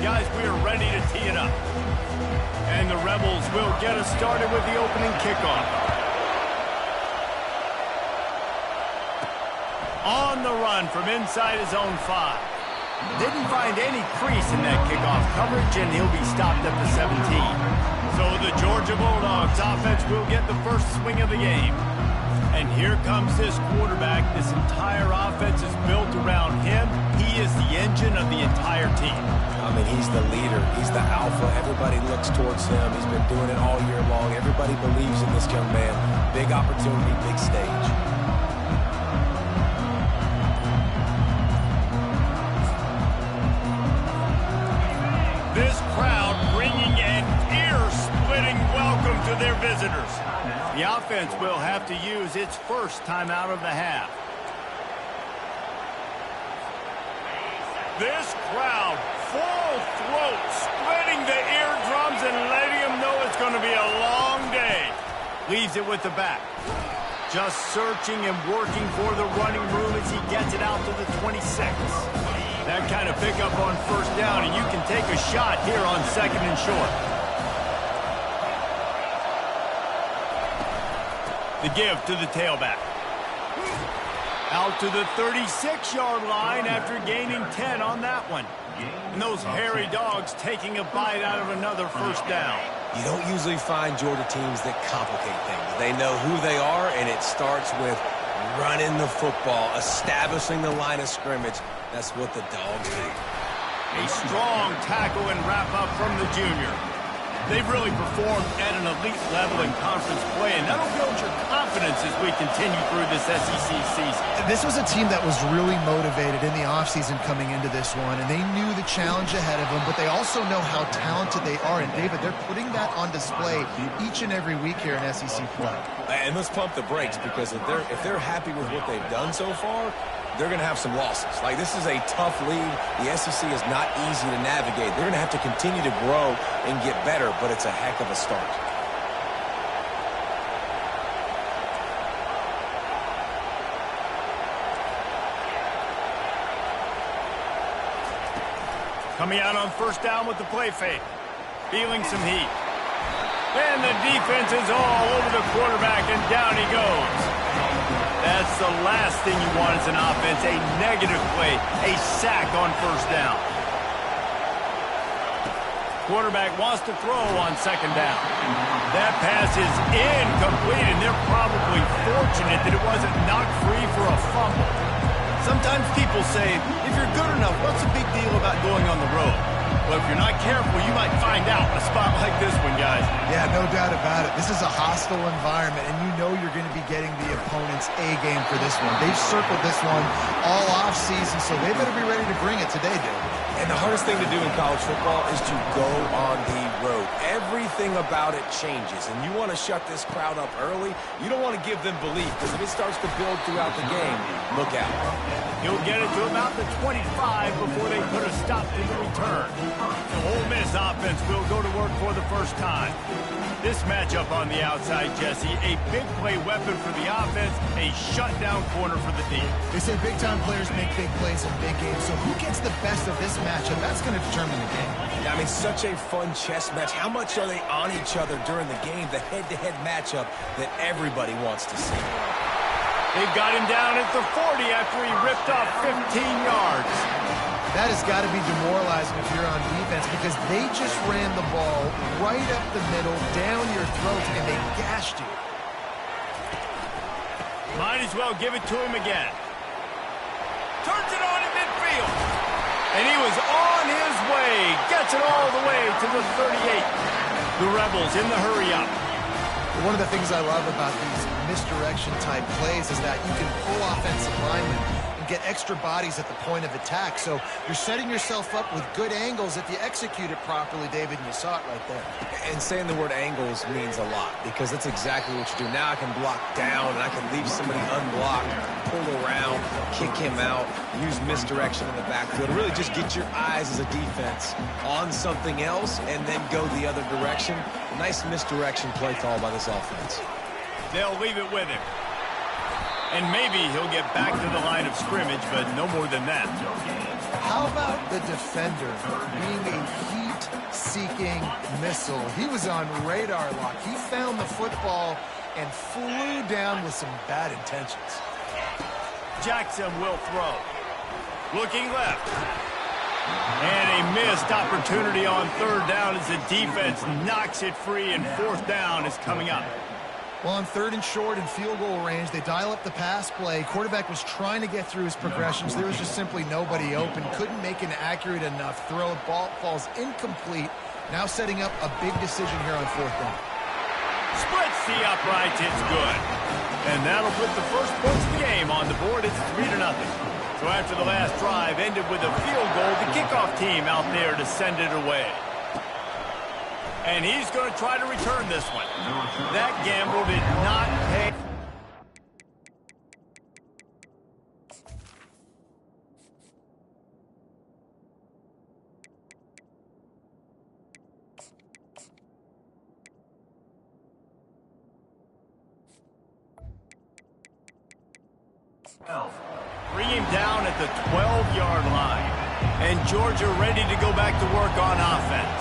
Guys, we are ready to tee it up. And the Rebels will get us started with the opening kickoff. On the run from inside his own 5. Didn't find any crease in that kickoff coverage, and he'll be stopped at the 17. So the Georgia Bulldogs offense will get the first swing of the game. And here comes this quarterback. This entire offense is built around him. He is the engine of the entire team. I mean, he's the leader. He's the alpha. Everybody looks towards him. He's been doing it all year long. Everybody believes in this young man. Big opportunity, big stage. This crowd bringing an ear-splitting welcome to their visitors. The offense will have to use its first timeout of the half. This crowd, full throat, splitting the eardrums and letting them know it's going to be a long day. Leaves it with the back. Just searching and working for the running room as he gets it out to the 26. That kind of pickup on first down, and you can take a shot here on 2nd and short. The give to the tailback. Out to the 36-yard line after gaining 10 on that one. And those hairy dogs taking a bite out of another first down. You don't usually find Georgia teams that complicate things. They know who they are, and it starts with running the football, establishing the line of scrimmage. That's what the Dogs do. A strong tackle and wrap-up from the junior. They've really performed at an elite level in conference play, and that'll build your confidence as we continue through this SEC season. This was a team that was really motivated in the offseason coming into this one, and they knew the challenge ahead of them, but they also know how talented they are. And, David, they're putting that on display each and every week here in SEC play. And let's pump the brakes, because if they're happy with what they've done so far, they're going to have some losses. Like, this is a tough league. The SEC is not easy to navigate. They're going to have to continue to grow and get better, but it's a heck of a start. Coming out on first down with the play fake. Feeling some heat. And the defense is all over the quarterback, and down he goes. That's the last thing you want as an offense, a negative play, a sack on first down. Quarterback wants to throw on 2nd down. That pass is incomplete, and they're probably fortunate that it wasn't knocked free for a fumble. Sometimes people say, if you're good enough, what's the big deal about going on the road? Well, if you're not careful, you might find out in a spot like this one, guys. Yeah, no doubt about it. This is a hostile environment, and you know you're going to be getting the opponent's A-game for this one. They've circled this one all off-season, so they better be ready to bring it today, dude. And the hardest thing to do in college football is to go on the road. Everything about it changes, and you want to shut this crowd up early. You don't want to give them belief, because if it starts to build throughout the game, look out. He'll get it to about the 25 before they put a stop to the return. The Ole Miss offense will go to work for the first time. This matchup on the outside, Jesse, a big play weapon for the offense, a shutdown corner for the D. They say big-time players make big plays in big games, so who gets the best of this matchup? That's going to determine the game. Yeah, I mean, such a fun chess match. How much are they on each other during the game? The head-to-head matchup that everybody wants to see. They've got him down at the 40 after he ripped off 15 yards. That has got to be demoralizing if you're on defense, because they just ran the ball right up the middle, down your throat, and they gashed you. Might as well give it to him again. Turns it on in midfield. And he was on his way. Gets it all the way to the 38. The Rebels in the hurry-up. One of the things I love about these misdirection-type plays is that you can pull offensive linemen and get extra bodies at the point of attack. So you're setting yourself up with good angles if you execute it properly, David, and you saw it right there. And saying the word angles means a lot, because that's exactly what you do. Now I can block down, and I can leave somebody unblocked, pull around, kick him out, use misdirection in the backfield, to really just get your eyes as a defense on something else and then go the other direction. A nice misdirection play call by this offense. They'll leave it with him. And maybe he'll get back to the line of scrimmage, but no more than that. How about the defender being a flying missile. He was on radar lock. He found the football and flew down with some bad intentions. Jackson will throw. Looking left. And a missed opportunity on third down as the defense knocks it free, and fourth down is coming up. Well, on third and short and field goal range, they dial up the pass play. Quarterback was trying to get through his progressions. There was just simply nobody open. Couldn't make an accurate enough throw. Ball falls incomplete. Now setting up a big decision here on fourth down. Splits the upright. It's good. And that'll put the first points of the game on the board. It's 3-0. So after the last drive ended with a field goal, the kickoff team out there to send it away. And he's going to try to return this one. That gamble did not pay. Bring him down at the 12-yard line. And Georgia ready to go back to work on offense.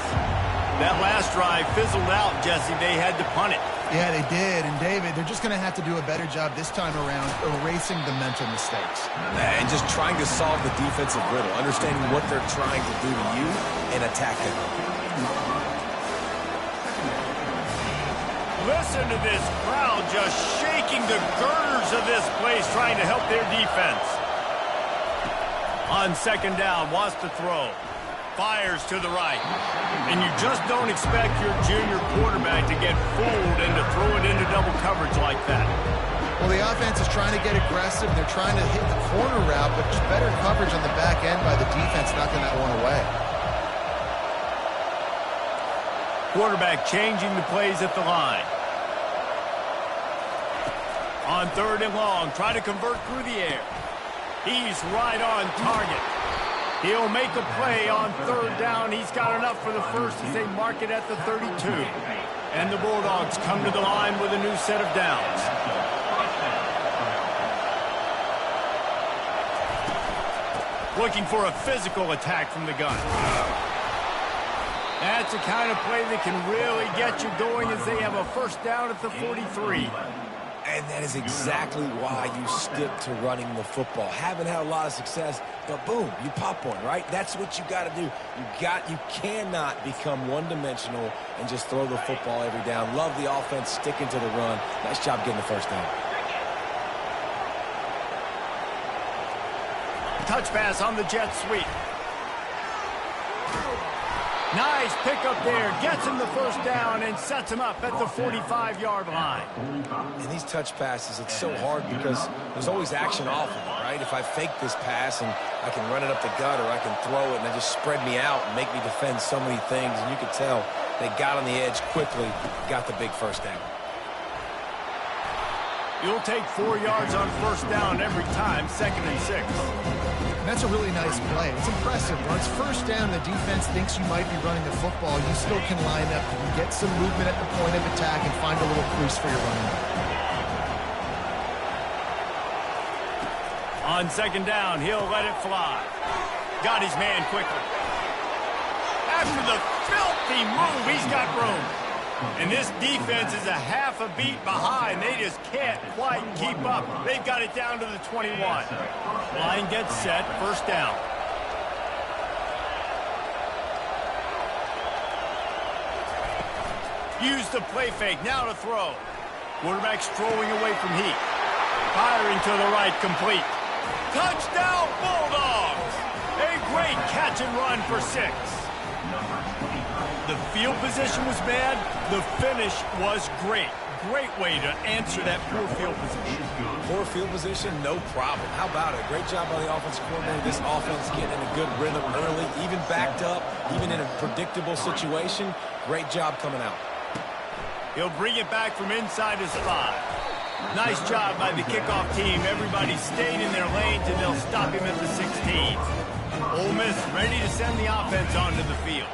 That last drive fizzled out, Jesse. They had to punt it. Yeah, they did. And, David, they're just going to have to do a better job this time around erasing the mental mistakes. And just trying to solve the defensive riddle, understanding what they're trying to do to you and attack them. Listen to this crowd just shaking the girders of this place, trying to help their defense. On second down, wants to throw. Fires to the right. And you just don't expect your junior quarterback to get fooled and to throw it into double coverage like that. Well, the offense is trying to get aggressive. They're trying to hit the corner route, but just better coverage on the back end by the defense knocking that one away. Quarterback changing the plays at the line. On third and long, try to convert through the air. He's right on target. He'll make a play on third down. He's got enough for the first as they mark it at the 32. And the Bulldogs come to the line with a new set of downs. Looking for a physical attack from the gun. That's the kind of play that can really get you going as they have a first down at the 43. And that is exactly why you stick to running the football. Haven't had a lot of success, but boom, you pop one, right? That's what you got to do. You cannot become one-dimensional and just throw the football every down. Love the offense sticking to the run. Nice job getting the first down. Touch pass on the jet sweep. Nice pickup there. Gets him the first down and sets him up at the 45-yard line. And these touch passes, it's so hard because there's always action off of it, right? If I fake this pass and I can run it up the gut or I can throw it and they just spread me out and make me defend so many things, and you can tell they got on the edge quickly, got the big first down. You'll take 4 yards on first down every time, 2nd and 6. And that's a really nice play. It's impressive. Once first down, the defense thinks you might be running the football. You still can line up. You can get some movement at the point of attack and find a little crease for your running back. On second down, he'll let it fly. Got his man quickly. After the filthy move, he's got room. And this defense is a half a beat behind. They just can't quite keep up. They've got it down to the 21. Line gets set, first down. Use the play fake, now to throw. Quarterback strolling away from heat. Firing to the right, complete. Touchdown, Bulldogs! A great catch and run for 6. The field position was bad. The finish was great. Great way to answer that poor field position. Poor field position, no problem. How about it? Great job by the offensive coordinator. This offense getting in a good rhythm early, even backed up, even in a predictable situation. Great job coming out. He'll bring it back from inside his 5. Nice job by the kickoff team. Everybody staying in their lanes, and they'll stop him at the 16. Ole Miss ready to send the offense onto the field.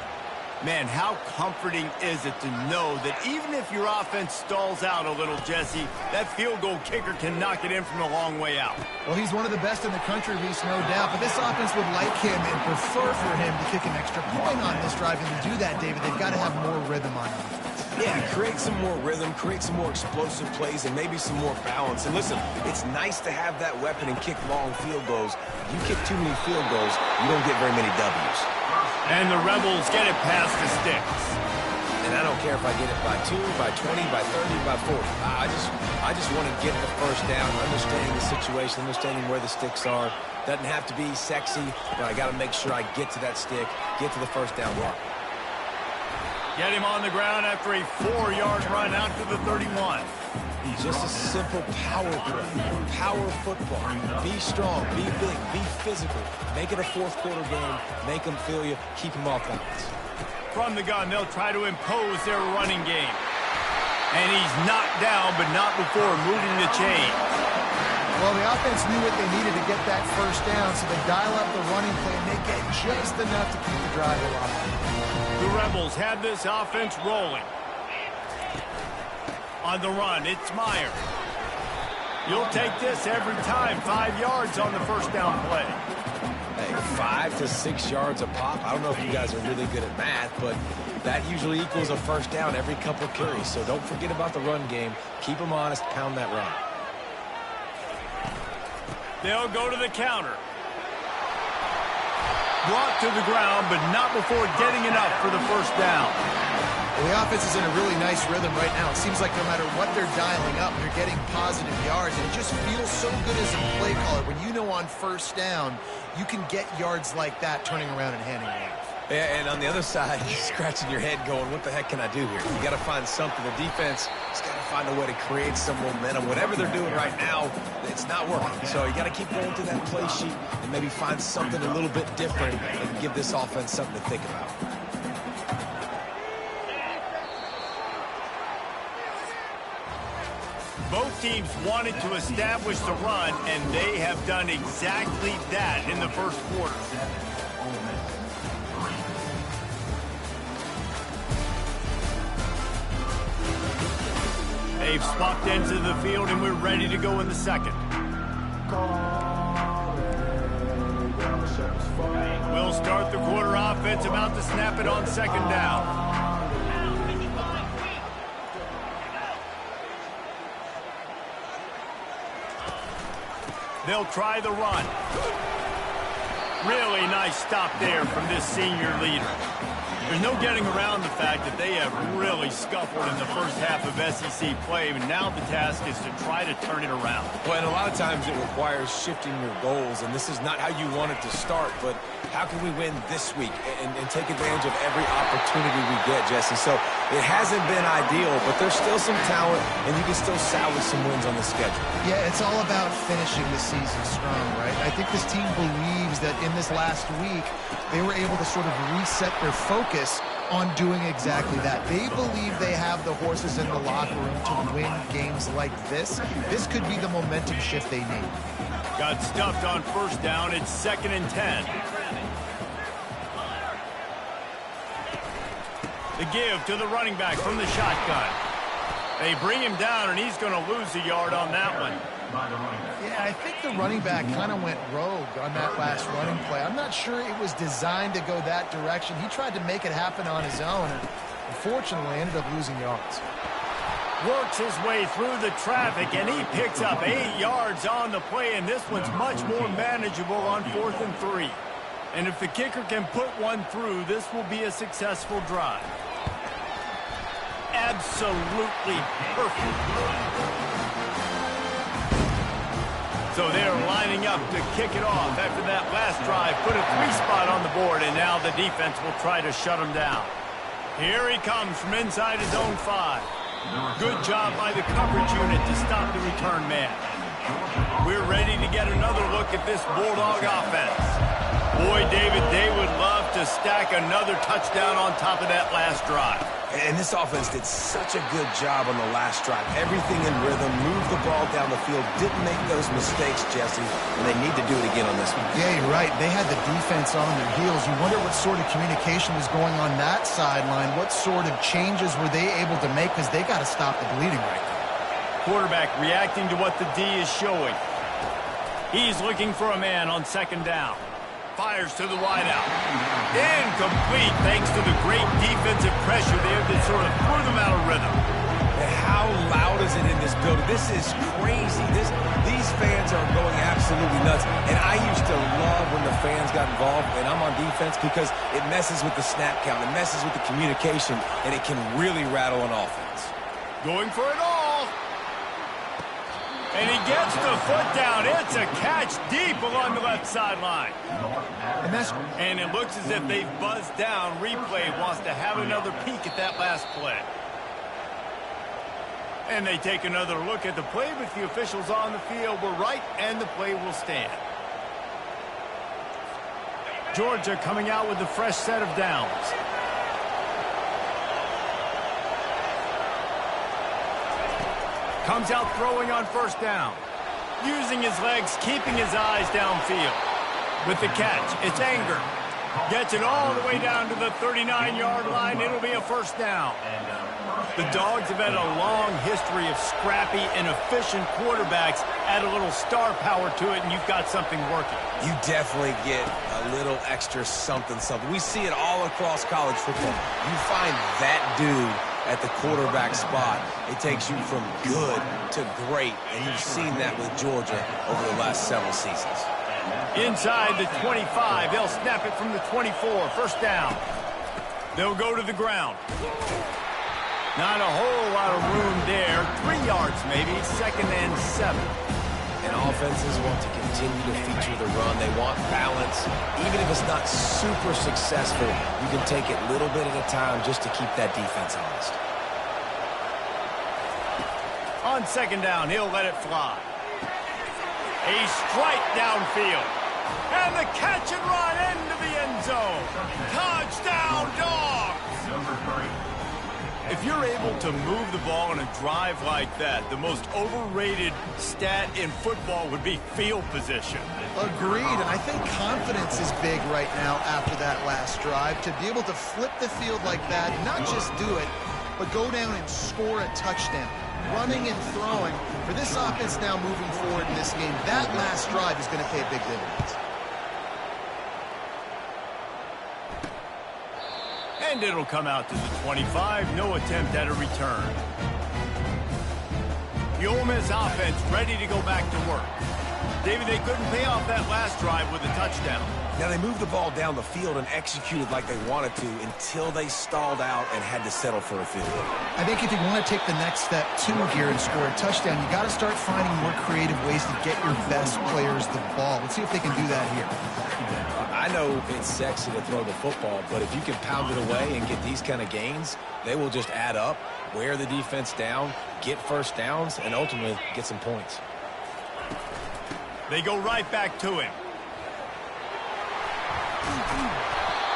Man, how comforting is it to know that even if your offense stalls out a little, Jesse, that field goal kicker can knock it in from a long way out. Well, he's one of the best in the country, Reese, no doubt. But this offense would like him and prefer for him to kick an extra point on this drive. And to do that, David, they've got to have more rhythm on offense. Yeah, create some more rhythm, create some more explosive plays, and maybe some more balance. And listen, it's nice to have that weapon and kick long field goals. You kick too many field goals, you don't get very many W's. And the Rebels get it past the sticks. And I don't care if I get it by 2, by 20, by 30, by 40. I just want to get the first down, understanding the situation, understanding where the sticks are. Doesn't have to be sexy, but I got to make sure I get to that stick, get to the first down mark. Get him on the ground after a 4-yard run out to the 31. Just a simple power play, power football. Be strong, be big, be physical. Make it a fourth-quarter game. Make them feel you. Keep them off balance. From the gun, they'll try to impose their running game. And he's knocked down, but not before moving the chain. Well, the offense knew what they needed to get that first down, so they dial up the running play, and they get just enough to keep the drive alive. The Rebels have this offense rolling. On the run, it's Meyer. You'll take this every time. 5 yards on the first down play. Hey, 5 to 6 yards a pop. I don't know if you guys are really good at math, but that usually equals a first down every couple carries. So don't forget about the run game. Keep them honest. Pound that run. They'll go to the counter. Brought to the ground, but not before getting enough for the first down. Well, the offense is in a really nice rhythm right now. It seems like no matter what they're dialing up, they're getting positive yards, and it just feels so good as a play caller when you know on first down you can get yards like that turning around and handing it off. Yeah, and on the other side, you're scratching your head going, what the heck can I do here? You got to find something. The defense has got to find a way to create some momentum. Whatever they're doing right now, it's not working. So you got to keep going through that play sheet and maybe find something a little bit different and give this offense something to think about. Both teams wanted to establish the run, and they have done exactly that in the first quarter. They've swapped ends of the field, and we're ready to go in the second. We'll start the quarter offense, about to snap it on second down. They'll try the run. Really nice stop there from this senior leader. There's no getting around the fact that they have really scuffled in the first half of SEC play, and now the task is to try to turn it around. Well, and a lot of times it requires shifting your goals, and this is not how you want it to start, but how can we win this week and take advantage of every opportunity we get, Jesse? So it hasn't been ideal, but there's still some talent, and you can still salvage some wins on the schedule. Yeah, it's all about finishing the season strong, right? I think this team believes that in this last week, they were able to sort of reset their focus on doing exactly that. They believe they have the horses in the locker room to win games like this. This could be the momentum shift they need. Got stuffed on first down. It's 2nd and 10. The give to the running back from the shotgun. They bring him down, and he's going to lose a yard on that one. Yeah, I think the running back kind of went rogue on that last running play. I'm not sure it was designed to go that direction. He tried to make it happen on his own, and unfortunately ended up losing yards. Works his way through the traffic, and he picks up 8 yards on the play, and this one's much more manageable on 4th and 3. And if the kicker can put one through, this will be a successful drive. Absolutely perfect. So they're lining up to kick it off after that last drive. Put a 3-spot on the board, and now the defense will try to shut him down. Here he comes from inside his own 5. Good job by the coverage unit to stop the return man. We're ready to get another look at this Bulldog offense. Boy, David, they would love to to stack another touchdown on top of that last drive. And this offense did such a good job on the last drive. Everything in rhythm, moved the ball down the field, didn't make those mistakes, Jesse, and they need to do it again on this one. Yeah, you're right. They had the defense on their heels. You wonder what sort of communication was going on that sideline. What sort of changes were they able to make, because they got to stop the bleeding right now. Quarterback reacting to what the D is showing. He's looking for a man on second down. Fires to the wideout. Incomplete thanks to the great defensive pressure there that sort of threw them out of rhythm. And how loud is it in this building? This is crazy. These fans are going absolutely nuts. And I used to love when the fans got involved, and I'm on defense, because it messes with the snap count. It messes with the communication, and it can really rattle an offense. Going for it all. And he gets the foot down. It's a catch deep along the left sideline. And it looks as if they've buzzed down. Replay wants to have another peek at that last play. And they take another look at the play, but the officials on the field were right, and the play will stand. Georgia coming out with a fresh set of downs. Comes out throwing on first down. Using his legs, keeping his eyes downfield. With the catch, it's Anger. Gets it all the way down to the 39-yard line. It'll be a first down. The Dogs have had a long history of scrappy and efficient quarterbacks. Add a little star power to it, and you've got something working. You definitely get a little extra something. We see it all across college football. You find that dude at the quarterback spot, it takes you from good to great, and you've seen that with Georgia over the last several seasons. Inside the 25, they'll snap it from the 24, first down. They'll go to the ground. Not a whole lot of room there, 3 yards maybe, second and 7. And offenses want to continue to feature the run. They want balance. Even if it's not super successful, you can take it little bit at a time just to keep that defense honest. On second down, he'll let it fly. A strike downfield. And the catch and run into the end zone. Touchdown, Dogs! Number 3. If you're able to move the ball in a drive like that, the most overrated stat in football would be field position. Agreed, and I think confidence is big right now after that last drive. To be able to flip the field like that, not just do it, but go down and score a touchdown. Running and throwing, for this offense now moving forward in this game, that last drive is going to pay big dividends. And it'll come out to the 25. No attempt at a return. The Ole Miss offense ready to go back to work. David, they couldn't pay off that last drive with a touchdown. Now, they moved the ball down the field and executed like they wanted to until they stalled out and had to settle for a field goal. I think if you want to take the next step, too, here and score a touchdown, you got to start finding more creative ways to get your best players the ball. Let's see if they can do that here. I know it's sexy to throw the football, but if you can pound it away and get these kind of gains, they will just add up, wear the defense down, get first downs, and ultimately get some points. They go right back to him.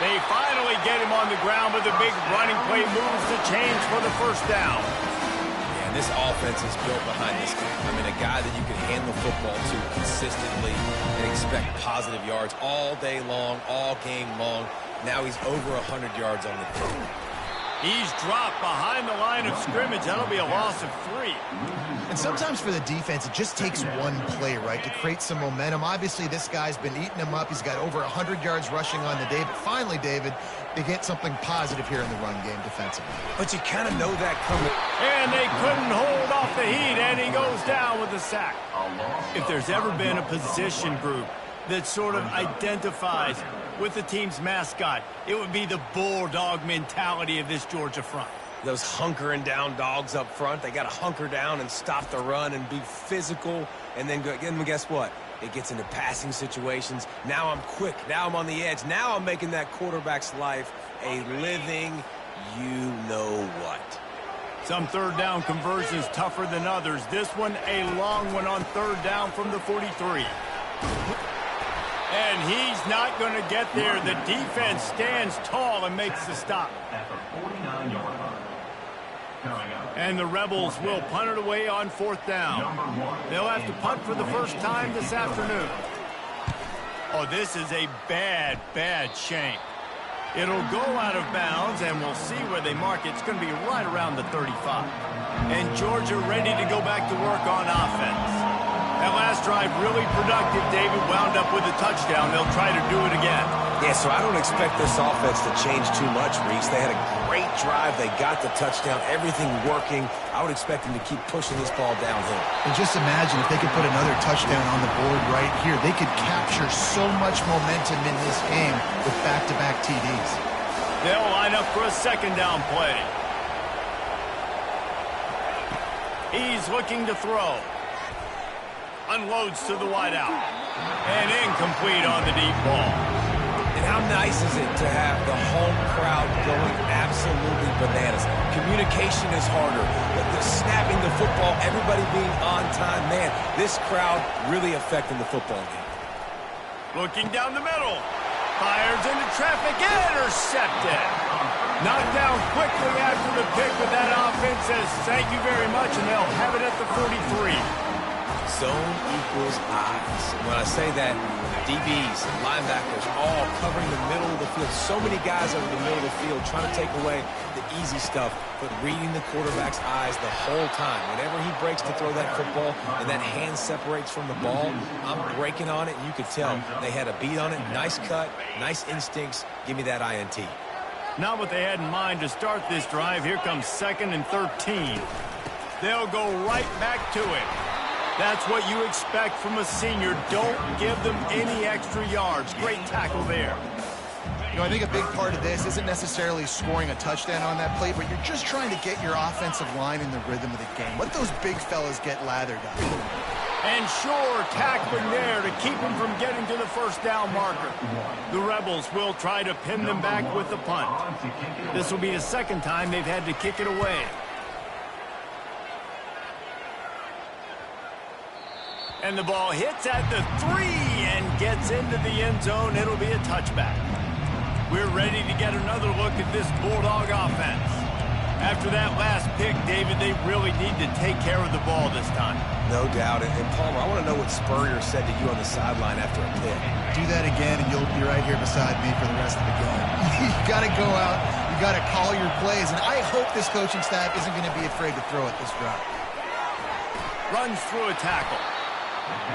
They finally get him on the ground, but the big running play moves the chains for the first down. Yeah, and this offense is built behind this guy. I mean, a guy that you can hand the football to consistently and expect positive yards all day long, all game long. Now he's over 100 yards on the day. He's dropped behind the line of scrimmage. That'll be a loss of 3. And sometimes for the defense, it just takes one play, right, to create some momentum. Obviously, this guy's been eating him up. He's got over 100 yards rushing on the day. But finally, David, they get something positive here in the run game defensively. But you kind of know that coming. And they couldn't hold off the heat, and he goes down with a sack. If there's ever been a position group that sort of identifies with the team's mascot, it would be the bulldog mentality of this Georgia front. Those hunkering down dogs up front, they got to hunker down and stop the run and be physical. And then guess what? It gets into passing situations. Now I'm quick. Now I'm on the edge. Now I'm making that quarterback's life a living you-know-what. Some third down conversions tougher than others. This one, a long one on third down from the 43. And he's not going to get there. The defense stands tall and makes the stop. And the Rebels will punt it away on 4th down. They'll have to punt for the first time this afternoon. Oh, this is a bad, bad shank. It'll go out of bounds, and we'll see where they mark it. It's going to be right around the 35. And Georgia ready to go back to work on offense. That last drive really productive. David wound up with a touchdown. They'll try to do it again. Yeah, so I don't expect this offense to change too much, Reese. They had a great drive. They got the touchdown. Everything working. I would expect them to keep pushing this ball downhill. And just imagine if they could put another touchdown on the board right here. They could capture so much momentum in this game with back-to-back TDs. They'll line up for a 2nd down play. He's looking to throw. Unloads to the wideout. And incomplete on the deep ball. And how nice is it to have the home crowd going absolutely bananas? Communication is harder. The snapping the football, everybody being on time. Man, this crowd really affecting the football game. Looking down the middle. Fires into traffic. Intercepted. Knocked down quickly after the pick, but that offense says thank you very much, and they'll have it at the 43. Zone equals eyes. When I say that, DBs, linebackers, all covering the middle of the field. So many guys over the middle of the field trying to take away the easy stuff, but reading the quarterback's eyes the whole time. Whenever he breaks to throw that football and that hand separates from the ball, I'm breaking on it, and you could tell they had a beat on it. Nice cut, nice instincts. Give me that INT. Not what they had in mind to start this drive. Here comes 2nd and 13. They'll go right back to it. That's what you expect from a senior. Don't give them any extra yards. Great tackle there. You know, I think a big part of this isn't necessarily scoring a touchdown on that play, but you're just trying to get your offensive line in the rhythm of the game. Let those big fellas get lathered up. And sure, tackling there to keep them from getting to the 1st down marker. The Rebels will try to pin them back with the punt. This will be the 2nd time they've had to kick it away. And the ball hits at the 3 and gets into the end zone. It'll be a touchback. We're ready to get another look at this Bulldog offense. After that last pick, David, they really need to take care of the ball this time. No doubt. And Palmer, I want to know what Spurrier said to you on the sideline after a pick. Do that again, and you'll be right here beside me for the rest of the game. You got to go out. You got to call your plays. And I hope this coaching staff isn't going to be afraid to throw it this drive. Runs through a tackle.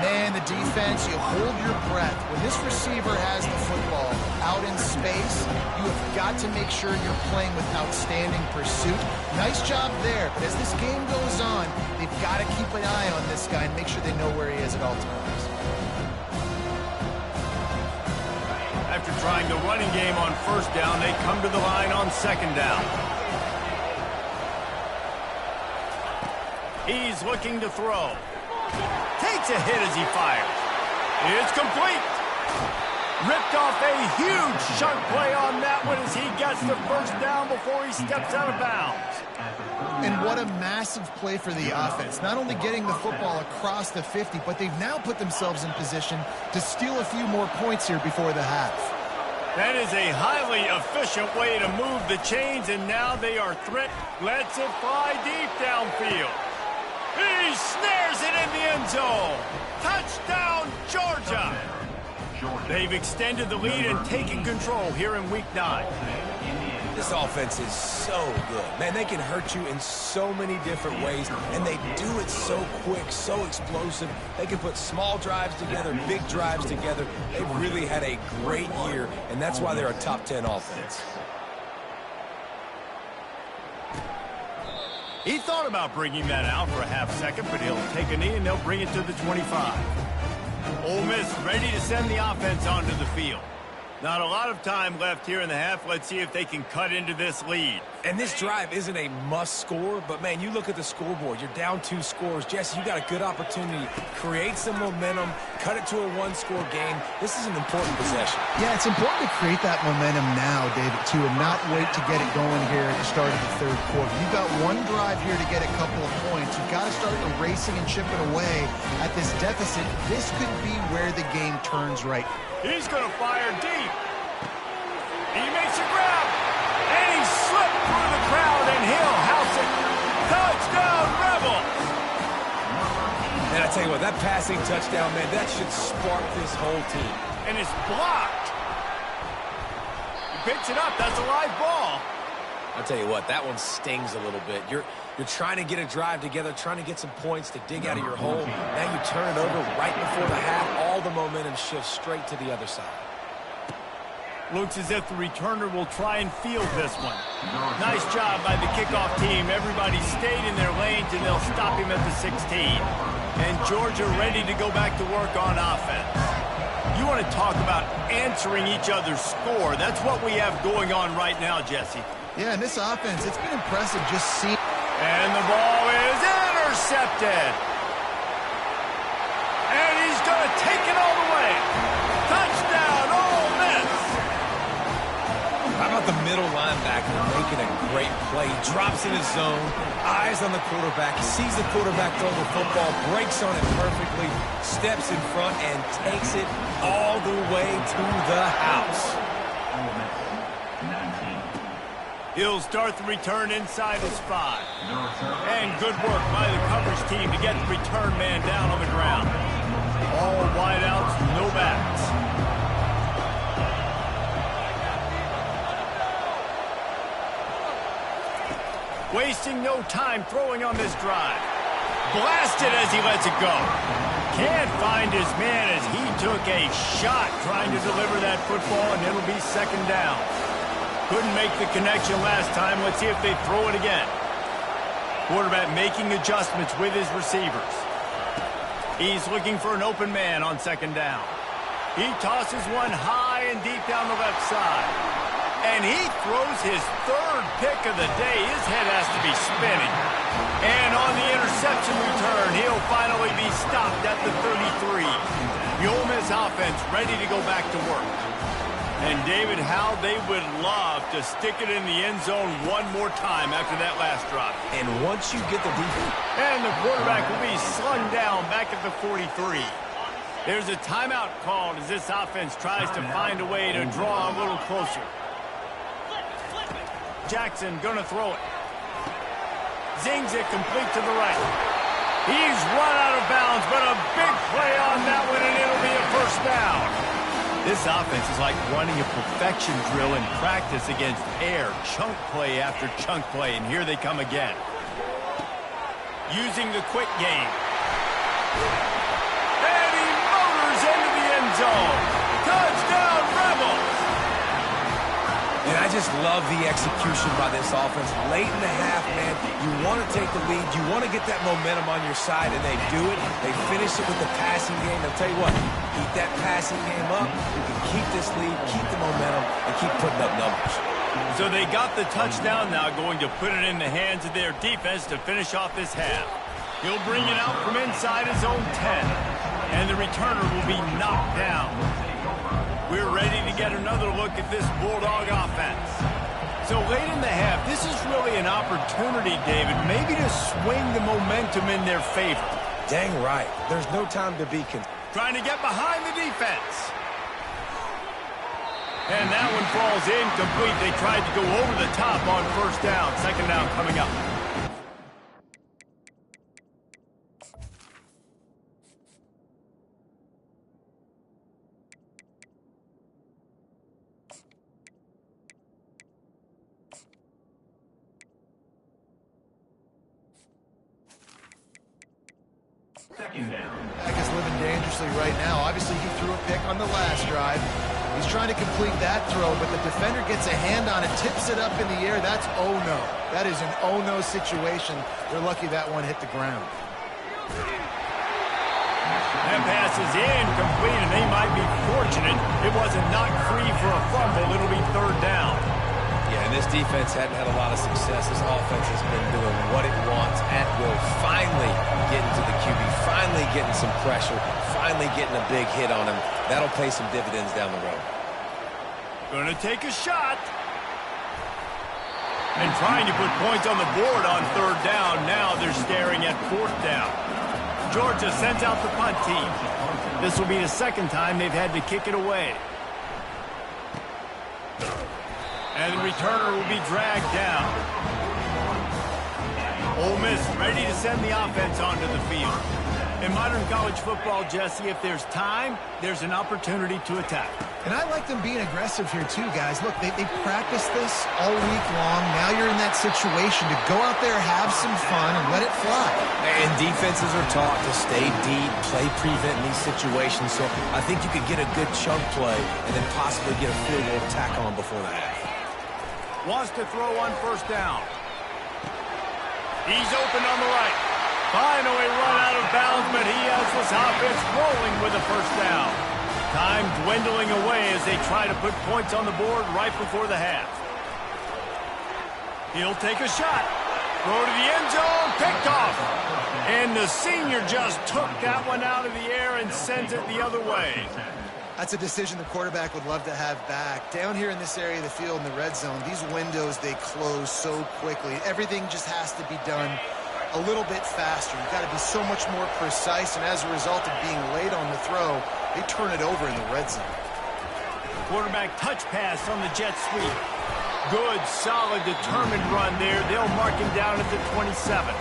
Man, the defense, you hold your breath. When this receiver has the football out in space, you have got to make sure you're playing with outstanding pursuit. Nice job there, but as this game goes on, they've got to keep an eye on this guy and make sure they know where he is at all times. After trying the running game on 1st down, they come to the line on 2nd down. He's looking to throw. Takes a hit as he fires. It's complete. Ripped off a huge chunk play on that one as he gets the 1st down before he steps out of bounds. And what a massive play for the offense. Not only getting the football across the 50, but they've now put themselves in position to steal a few more points here before the half. That is a highly efficient way to move the chains, and now they are lets it fly deep downfield. He snares it in the end zone. Touchdown, Georgia. They've extended the lead and taken control here in Week 9. This offense is so good. Man, they can hurt you in so many different ways, and they do it so quick, so explosive. They can put small drives together, big drives together. They've really had a great year, and that's why they're a top 10 offense. He thought about bringing that out for a half second, but he'll take a knee and they'll bring it to the 25. Ole Miss ready to send the offense onto the field. Not a lot of time left here in the half. Let's see if they can cut into this lead. And this drive isn't a must score, but, man, you look at the scoreboard. You're down 2 scores. Jesse, you got a good opportunity. Create some momentum. Cut it to a 1-score game. This is an important possession. Yeah, it's important to create that momentum now, David, too, and not wait to get it going here at the start of the 3rd quarter. You've got one drive here to get a couple of points. You've got to start erasing and chipping away at this deficit. This could be where the game turns right. He's going to fire deep. He makes a grab. And he slipped through the crowd, and he'll house it. Touchdown, Rebels! And I tell you what, that passing touchdown, man, that should spark this whole team. And it's blocked. He picks it up. That's a live ball. I'll tell you what, that one stings a little bit. You're trying to get a drive together, trying to get some points to dig out of your hole. Now you turn it over right before the half. All the momentum shifts straight to the other side. Looks as if the returner will try and field this one. Nice job by the kickoff team. Everybody stayed in their lanes, and they'll stop him at the 16. And Georgia ready to go back to work on offense. You want to talk about answering each other's score. That's what we have going on right now, Jesse. Yeah, and this offense, it's been impressive just seeing. And the ball is intercepted. And he's going to take it all the way. Touchdown, Ole Miss. How about the middle linebacker making a great play? Drops in his zone, eyes on the quarterback, sees the quarterback throw the football, breaks on it perfectly, steps in front, and takes it all the way to the house. He'll start the return inside his 5. And good work by the coverage team to get the return man down on the ground. All wideouts, no backs. Wasting no time throwing on this drive. Blasted as he lets it go. Can't find his man as he took a shot trying to deliver that football, and it'll be 2nd down. Couldn't make the connection last time. Let's see if they throw it again. Quarterback making adjustments with his receivers. He's looking for an open man on 2nd down. He tosses one high and deep down the left side. And he throws his 3rd pick of the day. His head has to be spinning. And on the interception return, he'll finally be stopped at the 33. The Ole Miss offense ready to go back to work. And, David, how they would love to stick it in the end zone one more time after that last drop. And once you get the defense. And the quarterback will be slung down back at the 43. There's a timeout called as this offense tries to find a way to draw a little closer. Jackson going to throw it. Zings it complete to the right. He's run out of bounds, but a big play on that one, and it'll be a 1st down. This offense is like running a perfection drill in practice against air. Chunk play after chunk play, and here they come again. Using the quick game. And he motors into the end zone. Touchdown, Rebels! And I just love the execution by this offense. Late in the half, man, you want to take the lead. You want to get that momentum on your side, and they do it. They finish it with the passing game. I'll tell you what, keep that passing game up. You can keep this lead, keep the momentum, and keep putting up numbers. So they got the touchdown now, going to put it in the hands of their defense to finish off this half. He'll bring it out from inside his own 10, and the returner will be knocked down. We're ready to get another look at this Bulldog offense. So late in the half, this is really an opportunity, David, maybe to swing the momentum in their favor. Dang right. There's no time to be trying to get behind the defense. And that one falls incomplete. They tried to go over the top on 1st down. 2nd down coming up. Dak is living dangerously right now. Obviously, he threw a pick on the last drive. He's trying to complete that throw, but the defender gets a hand on it, tips it up in the air. That's oh-no. That is an oh-no situation. They're lucky that one hit the ground. That pass is incomplete, and they might be fortunate it wasn't knocked free for a fumble. It'll be 3rd down. Yeah, And this defense hadn't had a lot of success. This offense has been doing what it wants at will. Finally getting to the QB, finally getting some pressure, finally getting a big hit on him. That'll pay some dividends down the road. Going to take a shot. And trying to put points on the board on third down. Now they're staring at fourth down. Georgia sends out the punt team. This will be the second time they've had to kick it away. And the returner will be dragged down. Ole Miss ready to send the offense onto the field. In modern college football, Jesse, if there's time, there's an opportunity to attack. And I like them being aggressive here too, guys. Look, they practiced this all week long. Now you're in that situation to go out there, have some fun, and let it fly. And defenses are taught to stay deep, play prevent in these situations. So I think you could get a good chunk play and then possibly get a field goal tack on before the half. Wants to throw on first down. He's open on the right. Finally run out of bounds, but he has this offense rolling with a first down. Time dwindling away as they try to put points on the board right before the half. He'll take a shot. Throw to the end zone. Picked off. And the senior just took that one out of the air and sends it the other way. That's a decision the quarterback would love to have back. Down here in this area of the field in the red zone, these windows, they close so quickly. Everything just has to be done a little bit faster. You've got to be so much more precise, and as a result of being late on the throw, they turn it over in the red zone. Quarterback touch pass on the jet sweep. Good, solid, determined run there. They'll mark him down at the 27.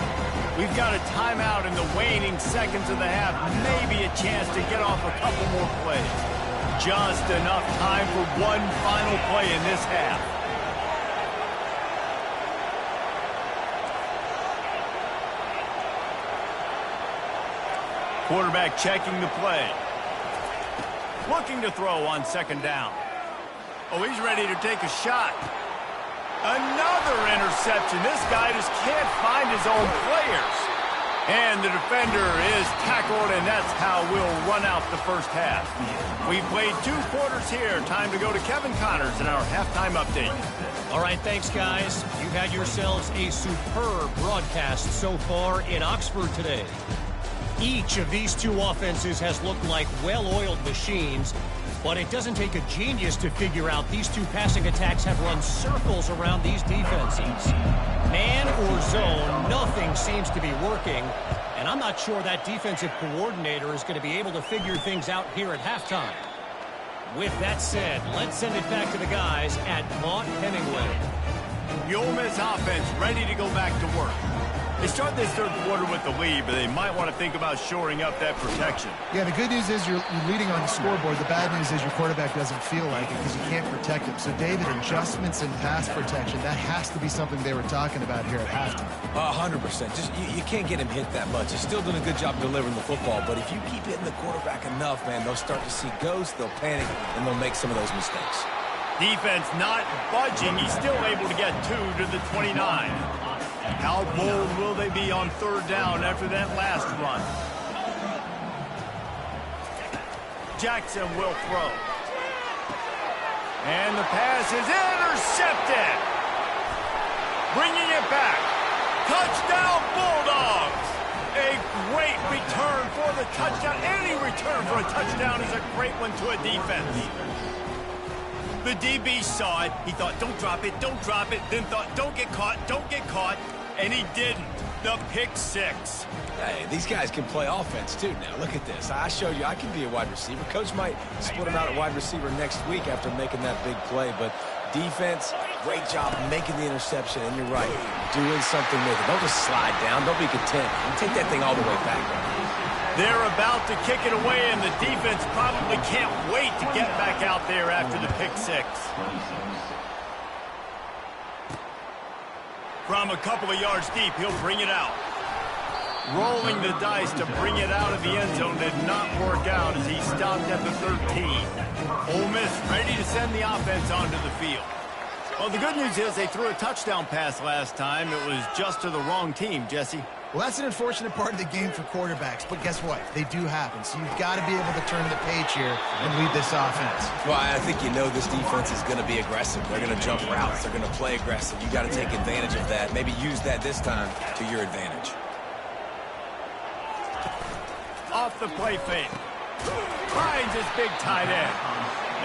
We've got a timeout in the waning seconds of the half. Maybe a chance to get off a couple more plays. Just enough time for one final play in this half. Quarterback checking the play. Looking to throw on second down. Oh, he's ready to take a shot. Another interception. This guy just can't find his own players. And the defender is tackled, and that's how we'll run out the first half. We've played 2 quarters here. Time to go to Kevin Connors in our halftime update. All right, thanks, guys. You've had yourselves a superb broadcast so far in Oxford today. Each of these 2 offenses has looked like well-oiled machines, but it doesn't take a genius to figure out these 2 passing attacks have run circles around these defenses. Man or zone, nothing seems to be working, and I'm not sure that defensive coordinator is going to be able to figure things out here at halftime. With that said, let's send it back to the guys at Mount Hemingway. The Ole Miss offense ready to go back to work. They start this third quarter with the lead, but they might want to think about shoring up that protection. Yeah, the good news is you're leading on the scoreboard. The bad news is your quarterback doesn't feel like it because you can't protect him. So, David, adjustments in pass protection, that has to be something they were talking about here at halftime. 100%. Just you can't get him hit that much. He's still doing a good job delivering the football, but if you keep hitting the quarterback enough, man, they'll start to see ghosts, they'll panic, and they'll make some of those mistakes. Defense not budging. He's still able to get 2 to the 29. How bold will they be on third down after that last run? Jackson will throw. And the pass is intercepted. Bringing it back. Touchdown, Bulldogs. A great return for the touchdown. Any return for a touchdown is a great one to a defense. The DB saw it. He thought, don't drop it, then thought, don't get caught, and he didn't. The pick 6. Hey, these guys can play offense, too, now. Look at this. I showed you I can be a wide receiver. Coach might split him out at wide receiver next week after making that big play, but defense, great job making the interception, and you're right, doing something with it. Don't just slide down. Don't be content. Take that thing all the way back. They're about to kick it away, and the defense probably can't wait to get back out there after the pick 6. From a couple of yards deep, he'll bring it out. Rolling the dice to bring it out of the end zone did not work out as he stopped at the 13. Ole Miss ready to send the offense onto the field. Well, the good news is they threw a touchdown pass last time. It was just to the wrong team, Jesse. Well, that's an unfortunate part of the game for quarterbacks, but guess what? They do happen, so you've got to be able to turn the page here and lead this offense. Well, I think you know this defense is going to be aggressive. They're going to jump routes. They're going to play aggressive. You got to take advantage of that. Maybe use that this time to your advantage. Off the play fake. Finds his big tight end.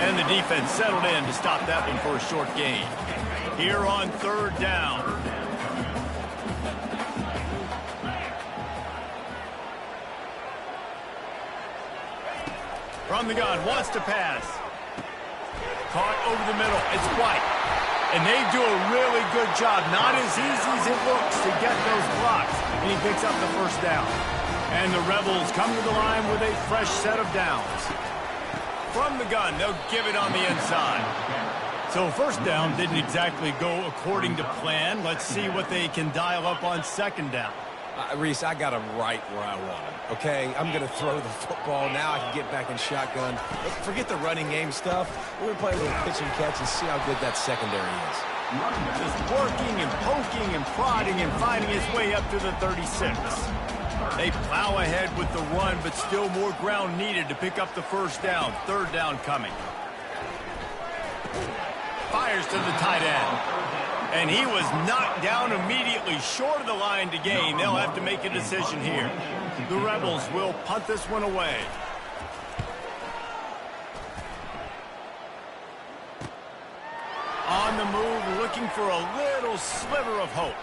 And the defense settled in to stop that one for a short gain. Here on third down. From the gun, wants to pass. Caught over the middle. It's White. And they do a really good job. Not as easy as it looks to get those blocks. And he picks up the first down. And the Rebels come to the line with a fresh set of downs. From the gun, they'll give it on the inside. So first down didn't exactly go according to plan. Let's see what they can dial up on second down. Reese, I got him right where I want him, okay? I'm going to throw the football. Now I can get back in shotgun. Look, forget the running game stuff. We're going to play a little pitch and catch and see how good that secondary is. Just working and poking and prodding and finding his way up to the 36. They plow ahead with the run, but still more ground needed to pick up the first down. Third down coming. Fires to the tight end. And he was knocked down immediately short of the line to gain. They'll have to make a decision here. The Rebels will punt this one away. On the move, looking for a little sliver of hope.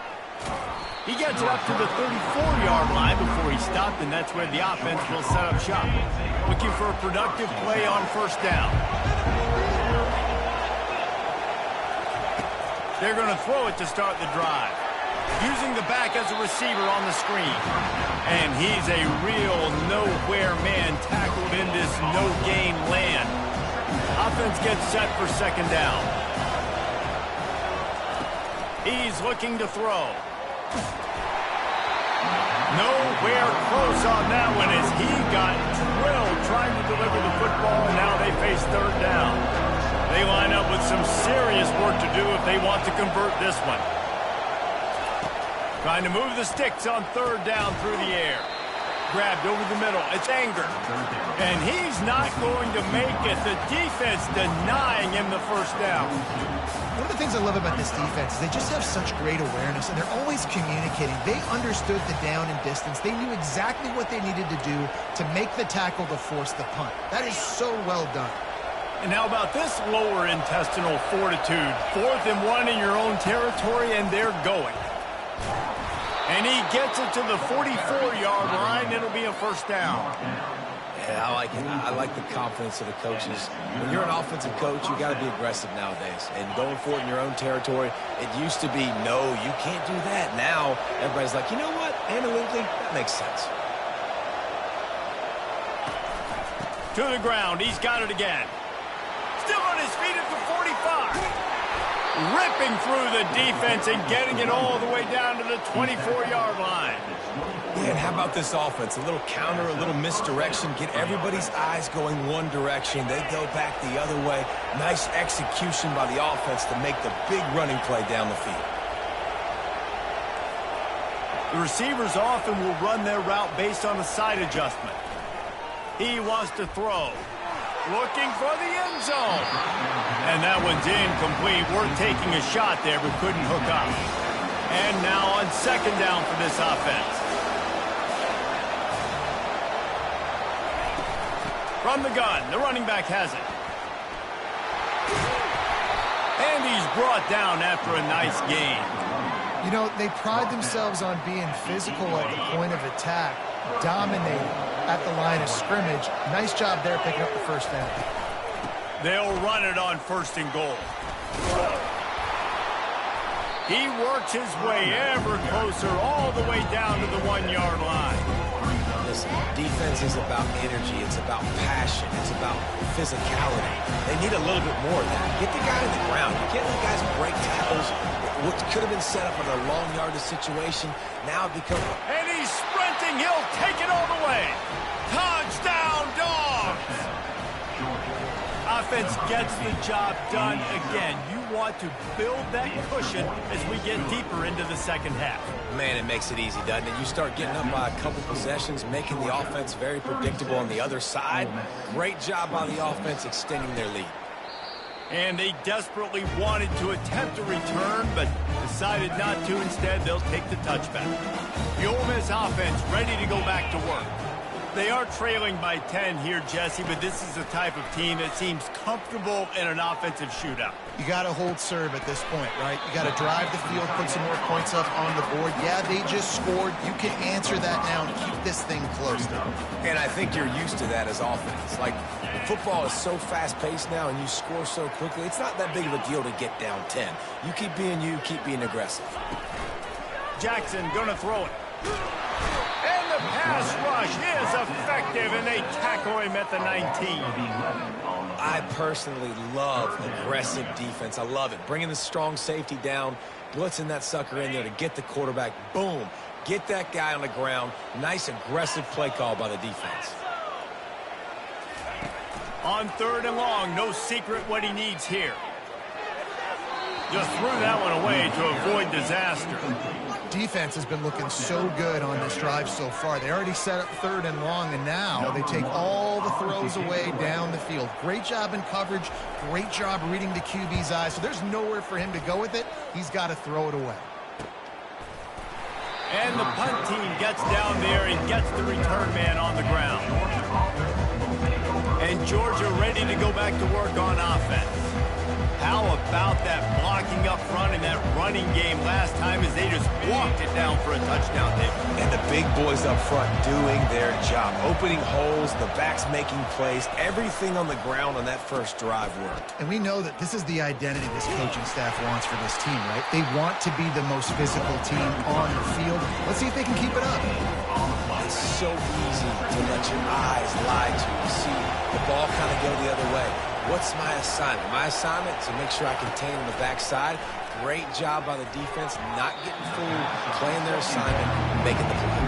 He gets it up to the 34-yard line before he stopped, and that's where the offense will set up shop. Looking for a productive play on first down. They're going to throw it to start the drive. Using the back as a receiver on the screen. And he's a real nowhere man tackled in this no-gain land. Offense gets set for second down. He's looking to throw. Nowhere close on that one as he got drilled trying to deliver the football, and now they face third down. They line up with some serious work to do if they want to convert this one. Trying to move the sticks on third down through the air. Grabbed over the middle. It's Anger. And he's not going to make it. The defense denying him the first down. One of the things I love about this defense is they just have such great awareness, and they're always communicating. They understood the down and distance. They knew exactly what they needed to do to make the tackle to force the punt. That is so well done. And how about this lower intestinal fortitude? 4th and 1 in your own territory, and they're going. And he gets it to the 44-yard line. It'll be a first down. Yeah, I like it. I like the confidence of the coaches. When you're an offensive coach, you got to be aggressive nowadays. And going for it in your own territory, it used to be, no, you can't do that. Now, everybody's like, you know what? Analytically, that makes sense. To the ground. He's got it again. Still on his feet at the 45. Ripping through the defense and getting it all the way down to the 24-yard line. Yeah, and how about this offense? A little counter, a little misdirection. Get everybody's eyes going one direction. They go back the other way. Nice execution by the offense to make the big running play down the field. The receivers often will run their route based on a side adjustment. He wants to throw. Looking for the end zone. And that one's incomplete. Worth taking a shot there, but couldn't hook up. And now on second down for this offense. From the gun, the running back has it. And he's brought down after a nice gain. You know, they pride themselves on being physical at the point of attack, dominating at the line of scrimmage. Nice job there picking up the first down. They'll run it on first and goal. He works his way ever closer all the way down to the 1-yard line. Listen, defense is about energy. It's about passion. It's about physicality. They need a little bit more of that. Get the guy to the ground. You can't let guys break tackles. What could have been set up in a long yardage situation, now it becomes... And he's sprinting. He'll take it all the way. Touchdown, Dogs! A offense gets the job done again. You want to build that cushion as we get deeper into the second half. Man, it makes it easy, doesn't it? You start getting up by a couple possessions, making the offense very predictable on the other side. Great job by the offense extending their lead. And they desperately wanted to attempt a return, but decided not to. Instead, they'll take the touchback. The Ole Miss offense ready to go back to work. They are trailing by 10 here, Jesse, but this is the type of team that seems comfortable in an offensive shootout. You got to hold serve at this point, right? You got to drive the field, put some more points up on the board. Yeah, they just scored. You can answer that now and keep this thing close now. And I think you're used to that as offense. Like, football is so fast-paced now and you score so quickly, it's not that big of a deal to get down 10. You keep being aggressive. Jackson gonna throw it. And the pass rush is effective, and they tackle him at the 19. I personally love aggressive defense. I love it. Bringing the strong safety down, blitzing that sucker in there to get the quarterback. Boom. Get that guy on the ground. Nice aggressive play call by the defense. On 3rd and long, no secret what he needs here. Just threw that one away to avoid disaster. Defense has been looking so good on this drive so far. They already set up 3rd and long, and now they take all the throws away down the field. Great job in coverage. Great job reading the QB's eyes. So there's nowhere for him to go with it. He's got to throw it away. And the punt team gets down there and gets the return man on the ground. And Georgia ready to go back to work on offense. How about that blocking up front and that running game last time as they just walked it down for a touchdown, David? And the big boys up front doing their job. Opening holes, the backs making plays. Everything on the ground on that first drive worked. And we know that this is the identity this coaching staff wants for this team, right? They want to be the most physical team on the field. Let's see if they can keep it up. It's so easy to let your eyes lie to you. See the ball kind of go the other way. What's my assignment? My assignment is to make sure I contain on the backside. Great job by the defense, not getting fooled, playing their assignment, making the play.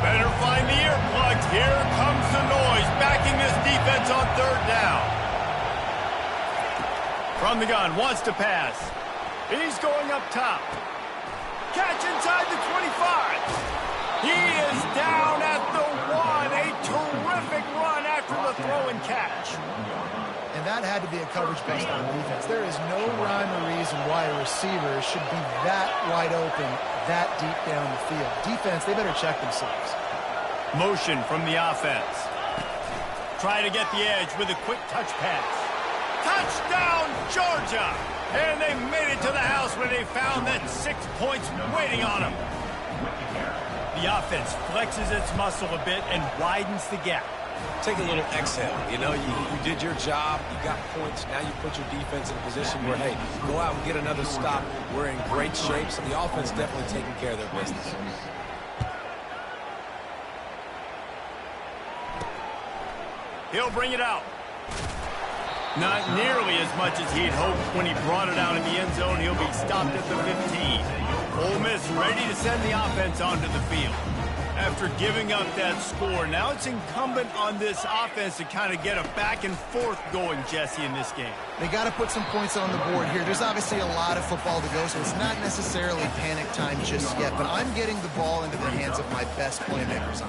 Better find the earplugs. Here comes the noise, backing this defense on 3rd down. From the gun, wants to pass. He's going up top. Catch inside the 25. He is down at the 1. A terrific run after the throw and catch. And that had to be a coverage based on defense. There is no rhyme or reason why a receiver should be that wide open, that deep down the field. Defense, they better check themselves. Motion from the offense. Try to get the edge with a quick touch pass. Touchdown, Georgia! And they made it to the house where they found that 6 points waiting on them. The offense flexes its muscle a bit and widens the gap. Take a little exhale. You know, you did your job. You got points. Now you put your defense in a position where, hey, go out and get another stop. We're in great shape. So the offense definitely taking care of their business. He'll bring it out. Not nearly as much as he'd hoped when he brought it out in the end zone. He'll be stopped at the 15. Ole Miss ready to send the offense onto the field. After giving up that score, now it's incumbent on this offense to kind of get a back and forth going, Jesse, in this game. They got to put some points on the board here. There's obviously a lot of football to go, so it's not necessarily panic time just yet, but I'm getting the ball into the hands of my best playmakers.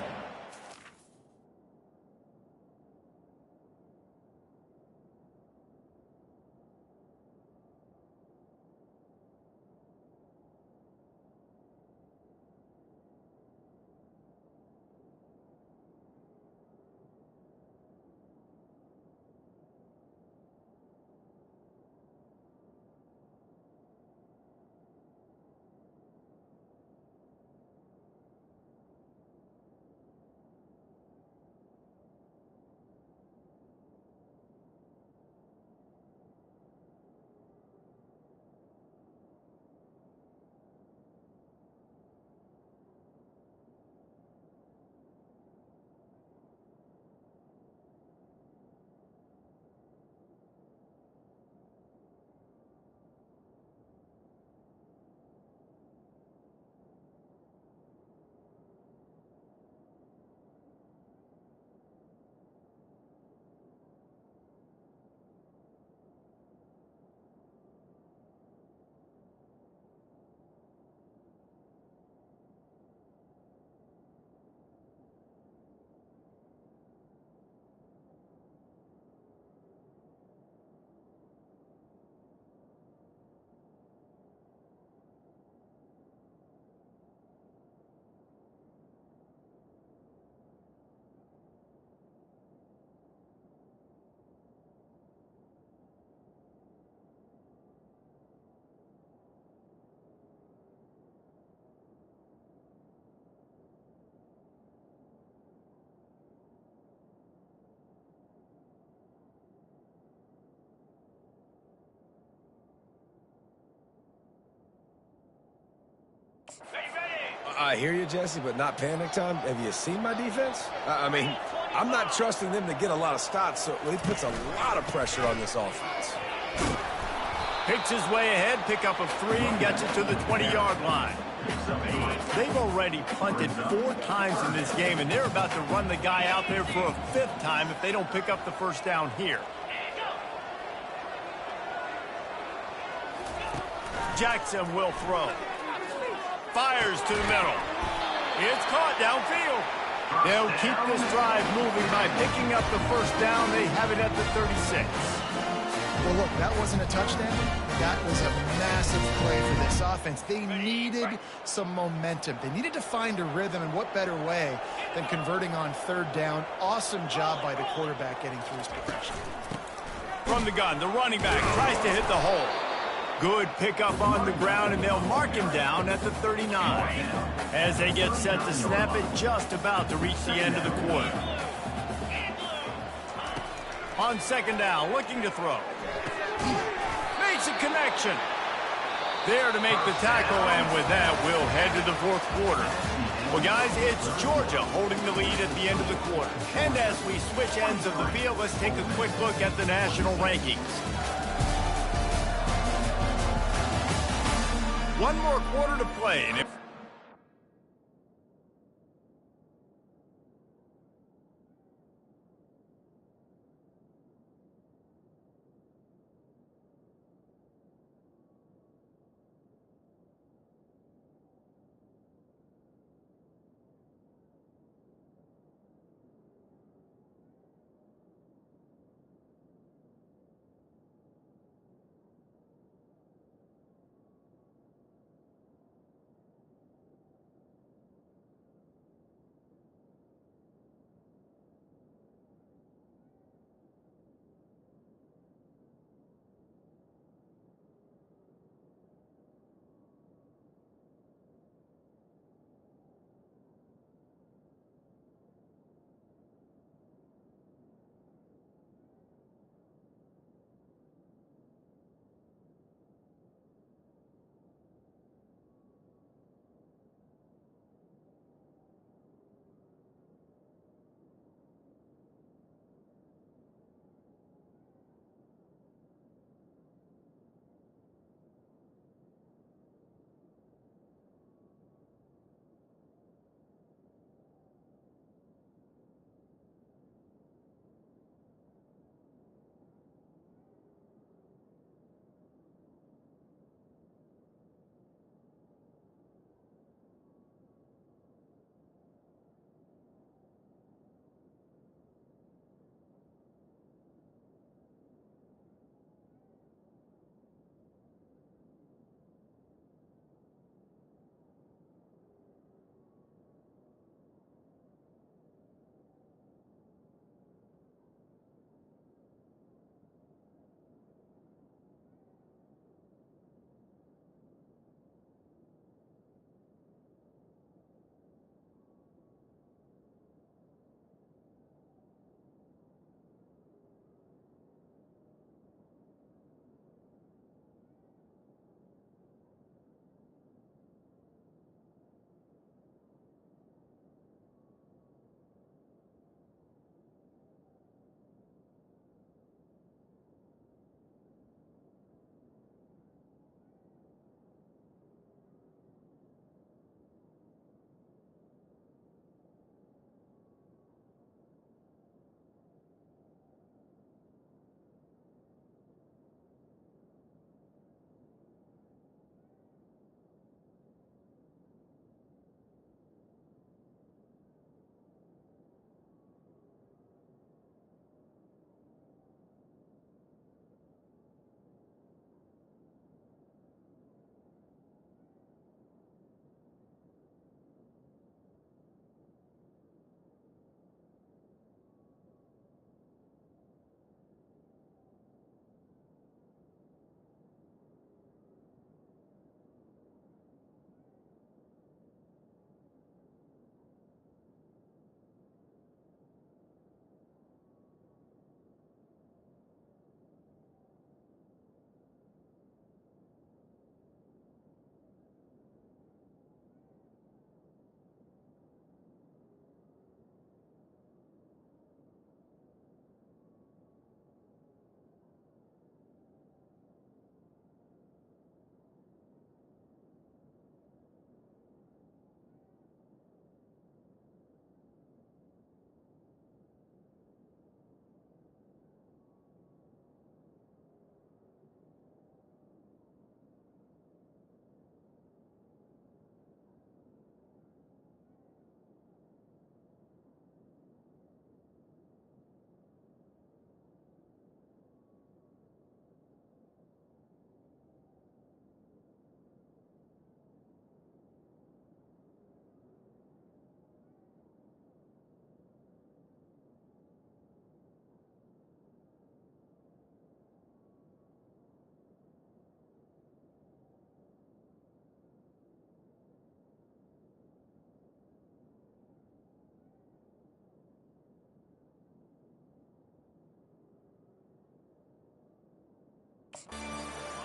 I hear you, Jesse, but not panic time. Have you seen my defense? I mean, I'm not trusting them to get a lot of stops, so he puts a lot of pressure on this offense. Picks his way ahead, pick up of 3, and gets it to the 20-yard line. They've already punted 4 times in this game, and they're about to run the guy out there for a 5th time if they don't pick up the first down here. Jackson will throw. Fires to the middle. It's caught downfield. They'll keep this drive moving by picking up the first down. They have it at the 36. Well, look, that wasn't a touchdown. That was a massive play for this offense. They needed some momentum. They needed to find a rhythm, and what better way than converting on 3rd down. Awesome job by the quarterback getting through his progression. From the gun, the running back tries to hit the hole. Good pickup on the ground, and they'll mark him down at the 39. As they get set to snap it, just about to reach the end of the quarter. On 2nd down, looking to throw. Makes a connection. There to make the tackle, and with that, we'll head to the 4th quarter. Well, guys, it's Georgia holding the lead at the end of the quarter. And as we switch ends of the field, let's take a quick look at the national rankings. One more quarter to play, and if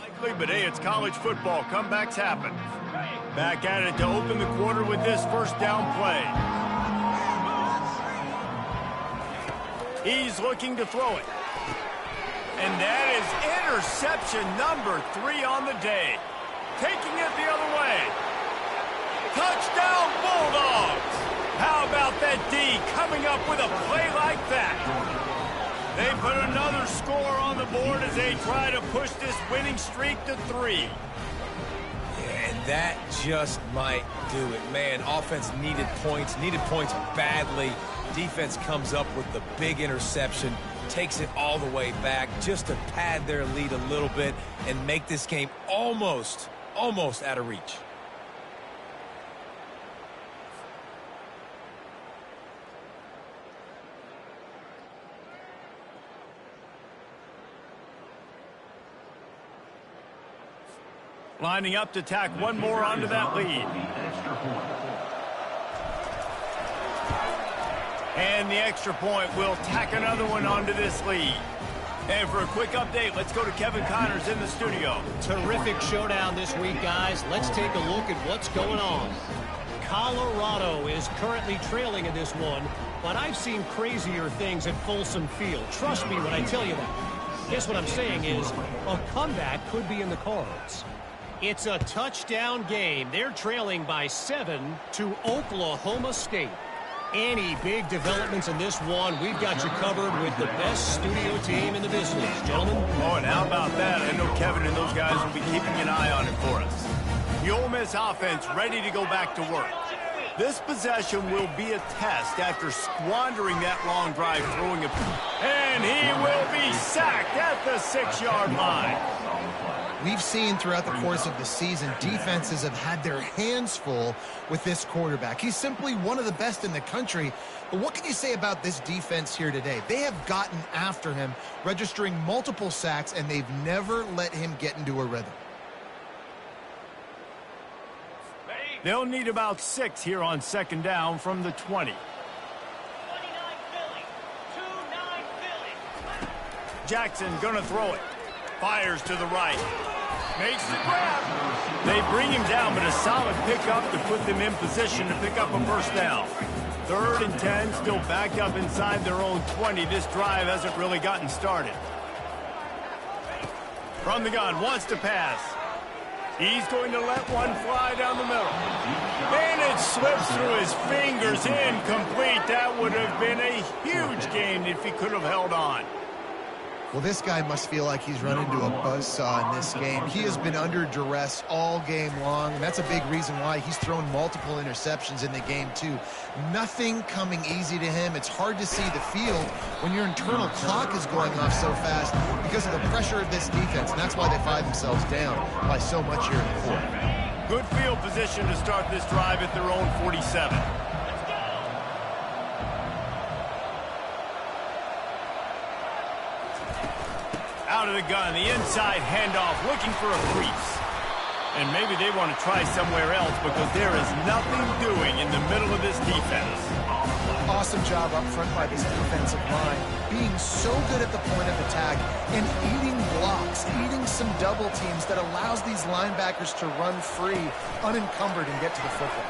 Likely, but hey, it's college football. Comebacks happen. Back at it to open the quarter with this first down play. He's looking to throw it. And that is interception number 3 on the day. Taking it the other way. Touchdown, Bulldogs! How about that D coming up with a play like that? They put another score on the board as they try to push this winning streak to 3. Yeah, and that just might do it. Man, offense needed points badly. Defense comes up with the big interception, takes it all the way back just to pad their lead a little bit and make this game almost out of reach. Lining up to tack one more onto that lead. And the extra point will tack another one onto this lead. And for a quick update, let's go to Kevin Connors in the studio. Terrific showdown this week, guys. Let's take a look at what's going on. Colorado is currently trailing in this one, but I've seen crazier things at Folsom Field. Trust me when I tell you that. Guess what I'm saying is a comeback could be in the cards. It's a touchdown game. They're trailing by 7 to Oklahoma State. Any big developments in this one, we've got you covered with the best studio team in the business, gentlemen. Oh, and how about that? I know Kevin and those guys will be keeping an eye on it for us. The Ole Miss offense ready to go back to work. This possession will be a test after squandering that long drive throwing it. And he will be sacked at the 6-yard line. We've seen throughout the course of the season, defenses have had their hands full with this quarterback. He's simply one of the best in the country. But what can you say about this defense here today? They have gotten after him, registering multiple sacks, and they've never let him get into a rhythm. They'll need about 6 here on second down from the 20. Jackson gonna throw it. Fires to the right. Makes the grab. They bring him down, but a solid pickup to put them in position to pick up a first down. 3rd and 10, still backed up inside their own 20. This drive hasn't really gotten started. From the gun, wants to pass. He's going to let one fly down the middle. And it slips through his fingers, incomplete. That would have been a huge gain if he could have held on. Well, this guy must feel like he's run into a buzzsaw in this game. He has been under duress all game long, and that's a big reason why he's thrown multiple interceptions in the game, too. Nothing coming easy to him. It's hard to see the field when your internal clock is going off so fast because of the pressure of this defense, and that's why they find themselves down by so much here in the fourth. Good field position to start this drive at their own 47. Out of the gun, the inside handoff, looking for a crease. And maybe they want to try somewhere else because there is nothing doing in the middle of this defense. Awesome job up front by this defensive line, being so good at the point of attack and eating blocks, eating some double teams that allows these linebackers to run free, unencumbered, and get to the football.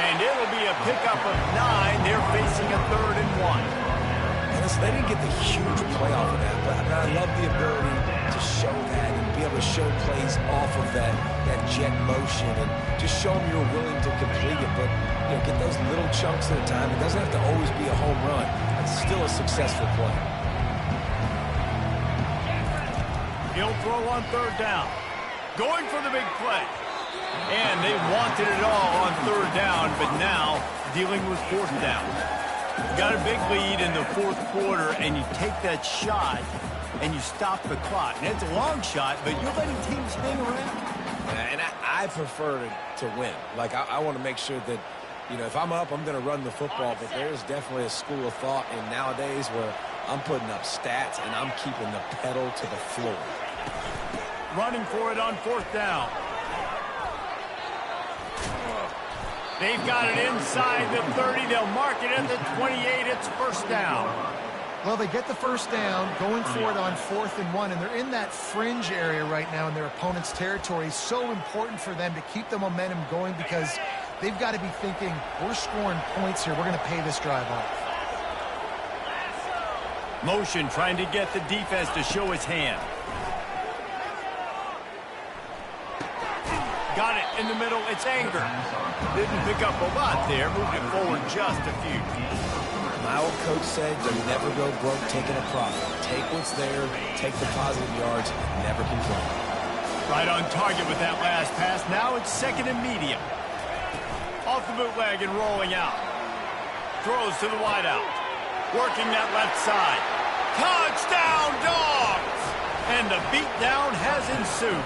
And it'll be a pickup of 9. They're facing a 3rd and 1. They didn't get the huge play off of that, but I love the ability to show that and be able to show plays off of that jet motion and just show them you're willing to complete it. But get those little chunks at a time. It doesn't have to always be a home run. It's still a successful play. He'll throw on 3rd down. Going for the big play. And they wanted it all on 3rd down, but now dealing with 4th down. Got a big lead in the 4th quarter, and you take that shot, and you stop the clock. And it's a long shot, but you're letting teams hang around. And I prefer to win. Like, I want to make sure that, if I'm up, I'm going to run the football. But there's definitely a school of thought in nowadays where I'm putting up stats, and I'm keeping the pedal to the floor. Running for it on 4th down. They've got it inside the 30. They'll mark it at the 28. It's first down. Well, they get the first down, going for it on 4th and 1, and they're in that fringe area right now in their opponent's territory. It's so important for them to keep the momentum going because they've got to be thinking, we're scoring points here. We're going to pay this drive off. Motion trying to get the defense to show his hand. Got it in the middle. It's Anger. Didn't pick up a lot there. Moved it forward just a few. My old coach said you'll never go broke taking a profit. Take what's there, take the positive yards, never complain. Right on target with that last pass. Now it's 2nd and medium. Off the bootleg and rolling out. Throws to the wideout. Working that left side. Touchdown, Dogs! And the beatdown has ensued.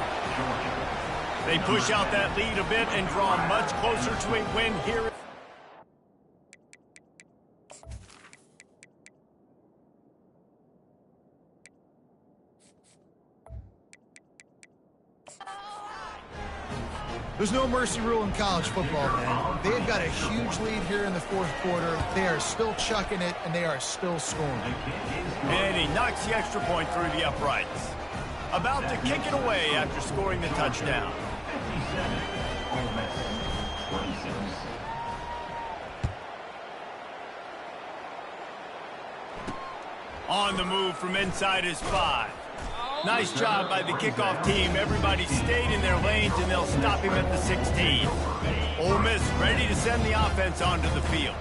They push out that lead a bit and draw much closer to a win here. There's no mercy rule in college football, man. They've got a huge lead here in the 4th quarter. They are still chucking it, and they are still scoring. And he knocks the extra point through the uprights. About to kick it away after scoring the touchdown. On the move from inside his 5. Nice job by the kickoff team. Everybody stayed in their lanes, and they'll stop him at the 16. Ole Miss ready to send the offense onto the field.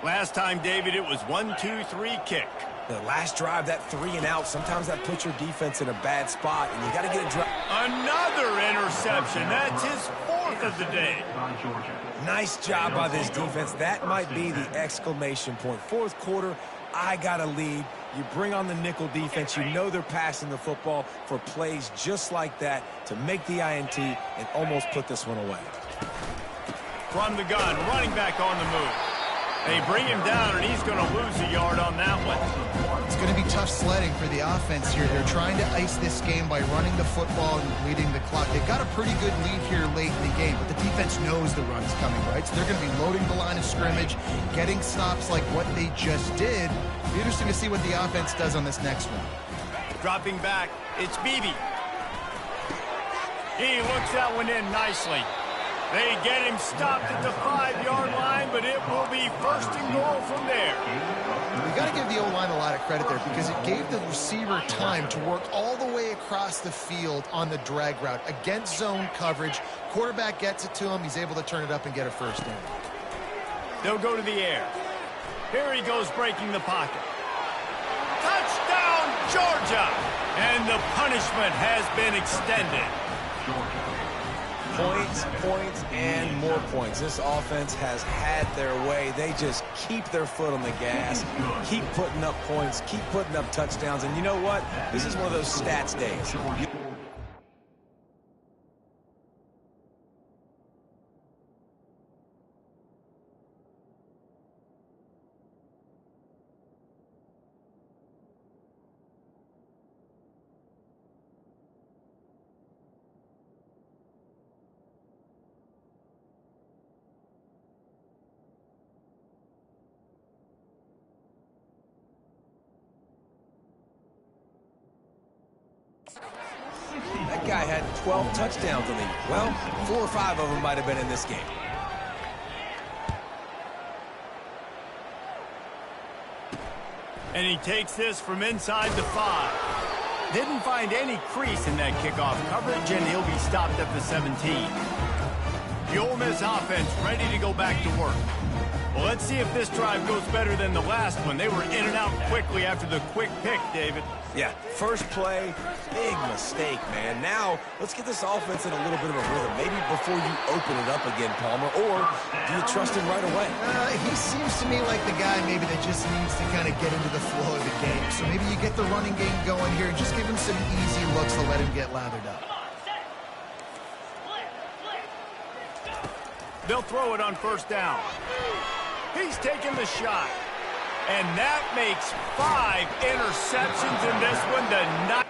Last time, David, it was 1-2-3 kick. The last drive, that 3 and out, sometimes that puts your defense in a bad spot, and you got to get a drive. Another interception. That's his 4th of the day. Nice job by this defense. That might be the exclamation point. 4th quarter, I got a lead. You bring on the nickel defense. You know they're passing the football for plays just like that to make the INT and almost put this one away. From the gun, running back on the move. They bring him down, and he's going to lose a yard on that one. It's going to be tough sledding for the offense here. They're trying to ice this game by running the football and leading the clock. They've got a pretty good lead here late in the game, but the defense knows the run's coming, right? So they're going to be loading the line of scrimmage, getting stops like what they just did. It'll be interesting to see what the offense does on this next one. Dropping back, it's Beebe. He looks that one in nicely. They get him stopped at the 5-yard line, but it will be 1st and goal from there. We got to give the O-line a lot of credit there because it gave the receiver time to work all the way across the field on the drag route against zone coverage. Quarterback gets it to him. He's able to turn it up and get a 1st down. They'll go to the air. Here he goes breaking the pocket. Touchdown, Georgia! And the punishment has been extended. Points, points, and more points. This offense has had their way. They just keep their foot on the gas, keep putting up points, keep putting up touchdowns. And you know what? This is one of those stats days. That guy had 12 touchdowns in the league. Well, 4 or 5 of them might have been in this game. And he takes this from inside the 5. Didn't find any crease in that kickoff coverage, and he'll be stopped at the 17. The Ole Miss offense ready to go back to work. Well, let's see if this drive goes better than the last one. They were in and out quickly after the quick pick, David. Yeah, first play, big mistake, man. Now, let's get this offense in a little bit of a rhythm. Maybe before you open it up again, Palmer, or do you trust him right away? He seems to me like the guy maybe that just needs to kind of get into the flow of the game. So maybe you get the running game going here and just give him some easy looks to let him get lathered up. They'll throw it on 1st down. He's taking the shot. And that makes 5 interceptions in this one. The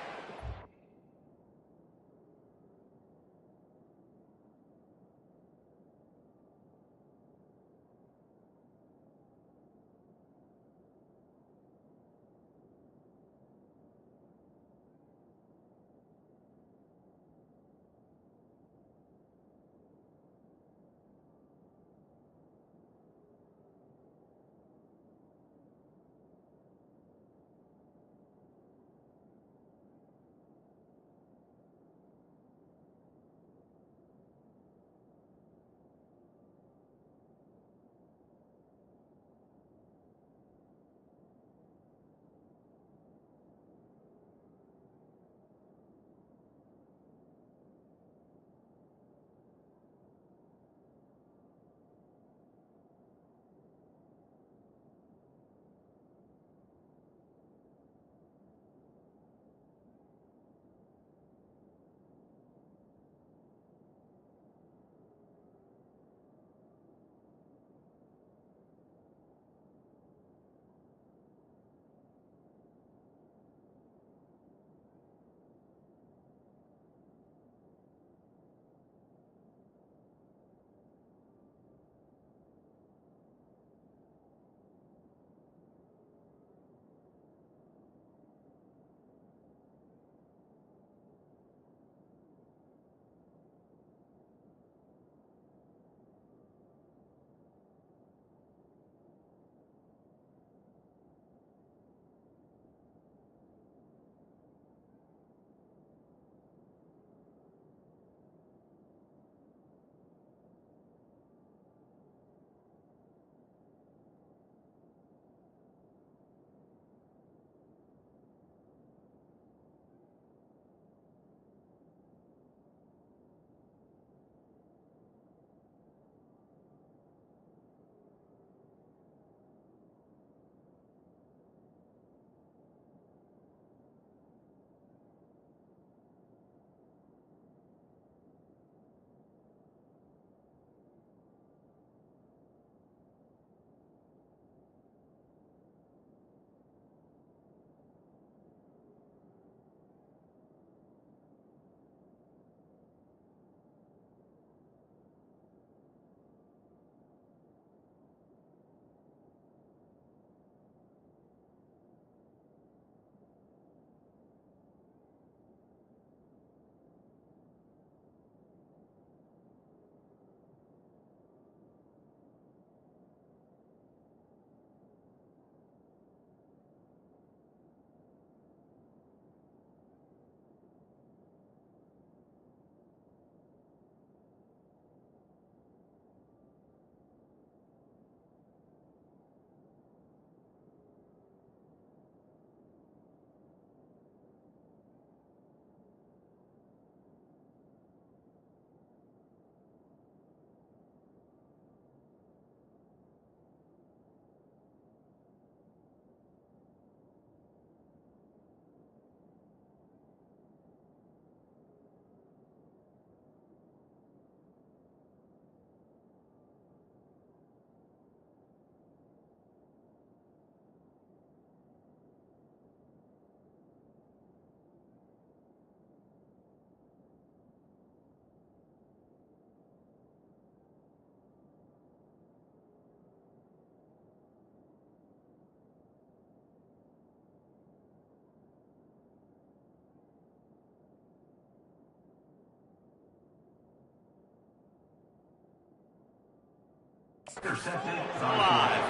Alive.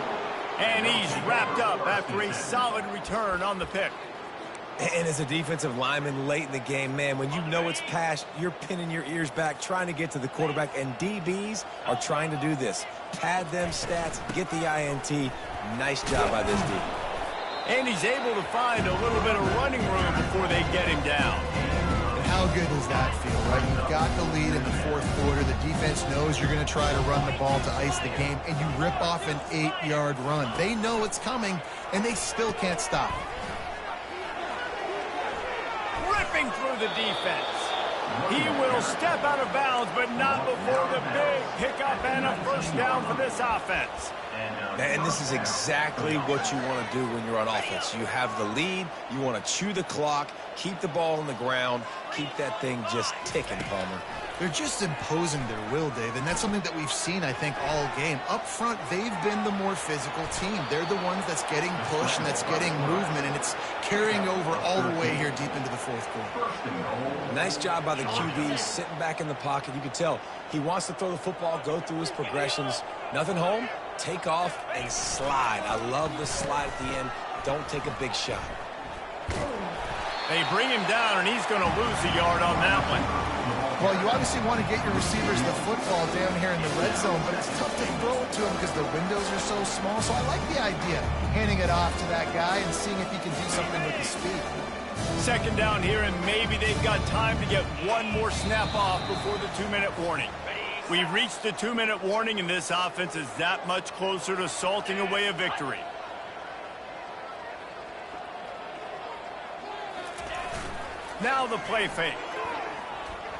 And he's wrapped up after a solid return on the pick. And as a defensive lineman late in the game, man, when you know it's past, you're pinning your ears back, trying to get to the quarterback, and DBs are trying to do this. Pad them stats, get the INT. Nice job by this D. And he's able to find a little bit of running room before they get him down. And how good does that feel, right? You've got the lead in the fourth quarter. The defense knows you're going to try to run the ball to ice the game, and you rip off an 8-yard run. They know it's coming, and they still can't stop. Ripping through the defense. He will step out of bounds, but not before the big pickup and a first down for this offense. And this is exactly what you want to do when you're on offense. You have the lead, you want to chew the clock, keep the ball on the ground, keep that thing just ticking, Palmer. They're just imposing their will, Dave, and that's something that we've seen, I think, all game. Up front, they've been the more physical team. They're the ones that's getting pushed and that's getting movement, and it's carrying over all the way here deep into the fourth quarter. Nice job by the QB, sitting back in the pocket. You can tell he wants to throw the football, go through his progressions. Nothing home, take off, and slide. I love the slide at the end. Don't take a big shot. They bring him down, and he's going to lose a yard on that one. Well, you obviously want to get your receivers the football down here in the red zone, but it's tough to throw it to them because the windows are so small. So I like the idea, handing it off to that guy and seeing if he can do something with the speed. Second down here, and maybe they've got time to get one more snap off before the 2-minute warning. We've reached the 2-minute warning, and this offense is that much closer to salting away a victory. Now the play fake.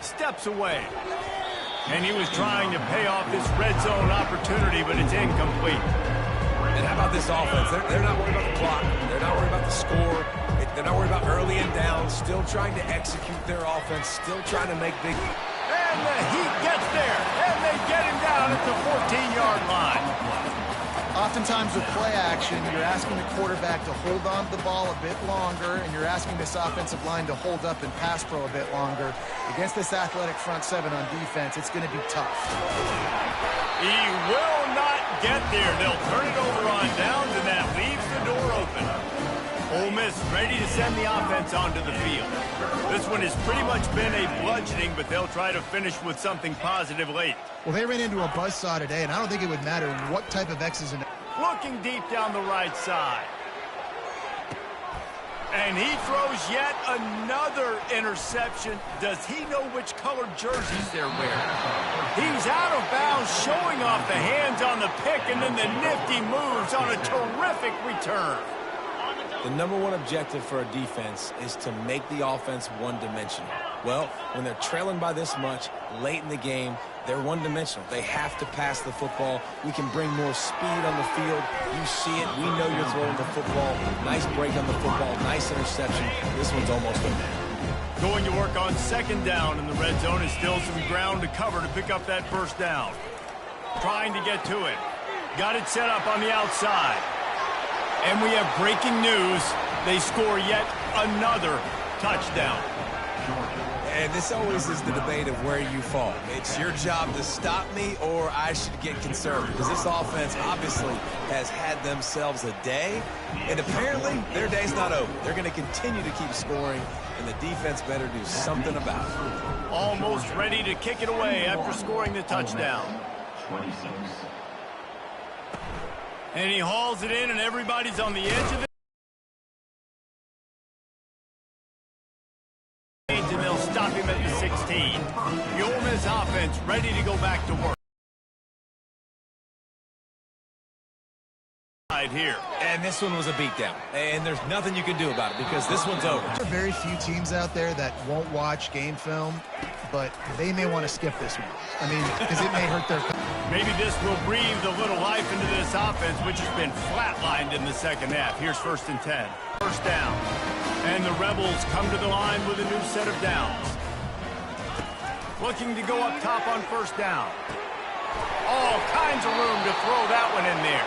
Steps away. And he was trying to pay off this red zone opportunity, but it's incomplete. And how about this offense? They're not worried about the clock. They're not worried about the score. They're not worried about early and down. Still trying to execute their offense. Still trying to make big... And the Heat gets there. And they get him down at the 14-yard line. Oftentimes with play action, you're asking the quarterback to hold on to the ball a bit longer, and you're asking this offensive line to hold up and pass pro a bit longer. Against this athletic front seven on defense, it's going to be tough. He will not get there. They'll turn it over on downs, and that leaves the door open. Ole Miss ready to send the offense onto the field. This one has pretty much been a bludgeoning, but they'll try to finish with something positive late. Well, they ran into a buzzsaw today, and I don't think it would matter what type of X's and... Looking deep down the right side. And he throws yet another interception. Does he know which colored jerseys they're wearing? He's out of bounds, showing off the hands on the pick, and then the nifty moves on a terrific return. The number one objective for a defense is to make the offense one-dimensional. Well, when they're trailing by this much, late in the game, they're one-dimensional. They have to pass the football. We can bring more speed on the field. You see it. We know you're throwing the football. Nice break on the football. Nice interception. This one's almost in there. Going to work on second down in the red zone is still some ground to cover to pick up that first down. Trying to get to it. Got it set up on the outside. And we have breaking news. They score yet another touchdown. And this always is the debate of where you fall. It's your job to stop me, or I should get conservative. Because this offense obviously has had themselves a day, and apparently their day's not over. They're going to continue to keep scoring, and the defense better do something about it. Almost ready to kick it away after scoring the touchdown. 26. And he hauls it in, and everybody's on the edge of it. And they'll stop him at the 16. The Ole Miss offense ready to go back to work. Right here. And this one was a beatdown. And there's nothing you can do about it because this one's over. There are very few teams out there that won't watch game film, but they may want to skip this one. I mean, because it may hurt their... Maybe this will breathe a little life into this offense, which has been flatlined in the second half. Here's 1st and 10. First down. And the Rebels come to the line with a new set of downs. Looking to go up top on first down. All kinds of room to throw that one in there.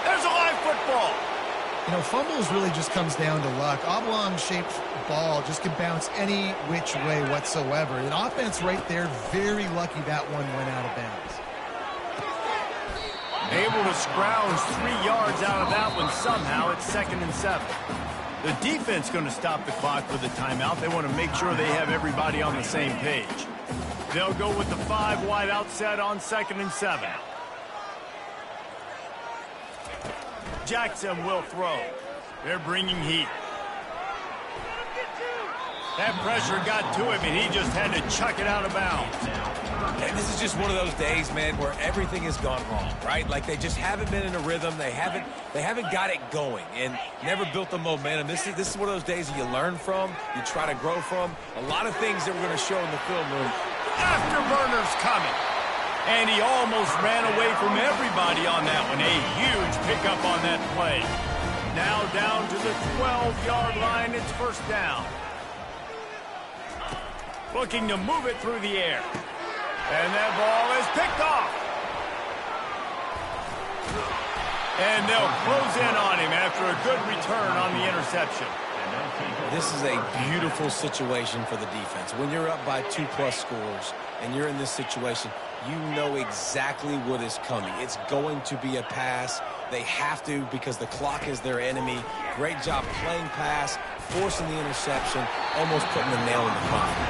There's a live football. You know, fumbles really just comes down to luck. Oblong-shaped ball just can bounce any which way whatsoever. An offense right there, very lucky that one went out of bounds. Able to scrounge 3 yards out of that one somehow. It's 2nd and 7. The defense going to stop the clock with a timeout. They want to make sure they have everybody on the same page. They'll go with the 5 wide out set on 2nd and 7. Jackson will throw. They're bringing heat. That pressure got to him, and he just had to chuck it out of bounds. And this is just one of those days, man, where everything has gone wrong, right? Like they just haven't been in a rhythm. They haven't got it going and never built the momentum. This is one of those days that you learn from, you try to grow from. A lot of things that we're going to show in the film room. Afterburner's coming. And he almost ran away from everybody on that one. A huge pickup on that play. Now down to the 12-yard line. It's 1st down. Looking to move it through the air. And that ball is picked off. And they'll close in on him after a good return on the interception. This is a beautiful situation for the defense. When you're up by 2+ scores and you're in this situation, you know exactly what is coming. It's going to be a pass. They have to because the clock is their enemy. Great job playing pass, forcing the interception, almost putting the nail in the coffin.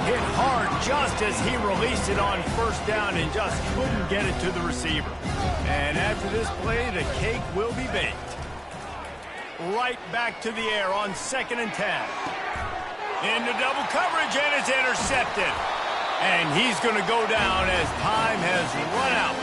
Hit hard just as he released it on 1st down and just couldn't get it to the receiver. And after this play, the cake will be baked. Right back to the air on 2nd and 10. Into double coverage, and it's intercepted. And he's going to go down as time has run out.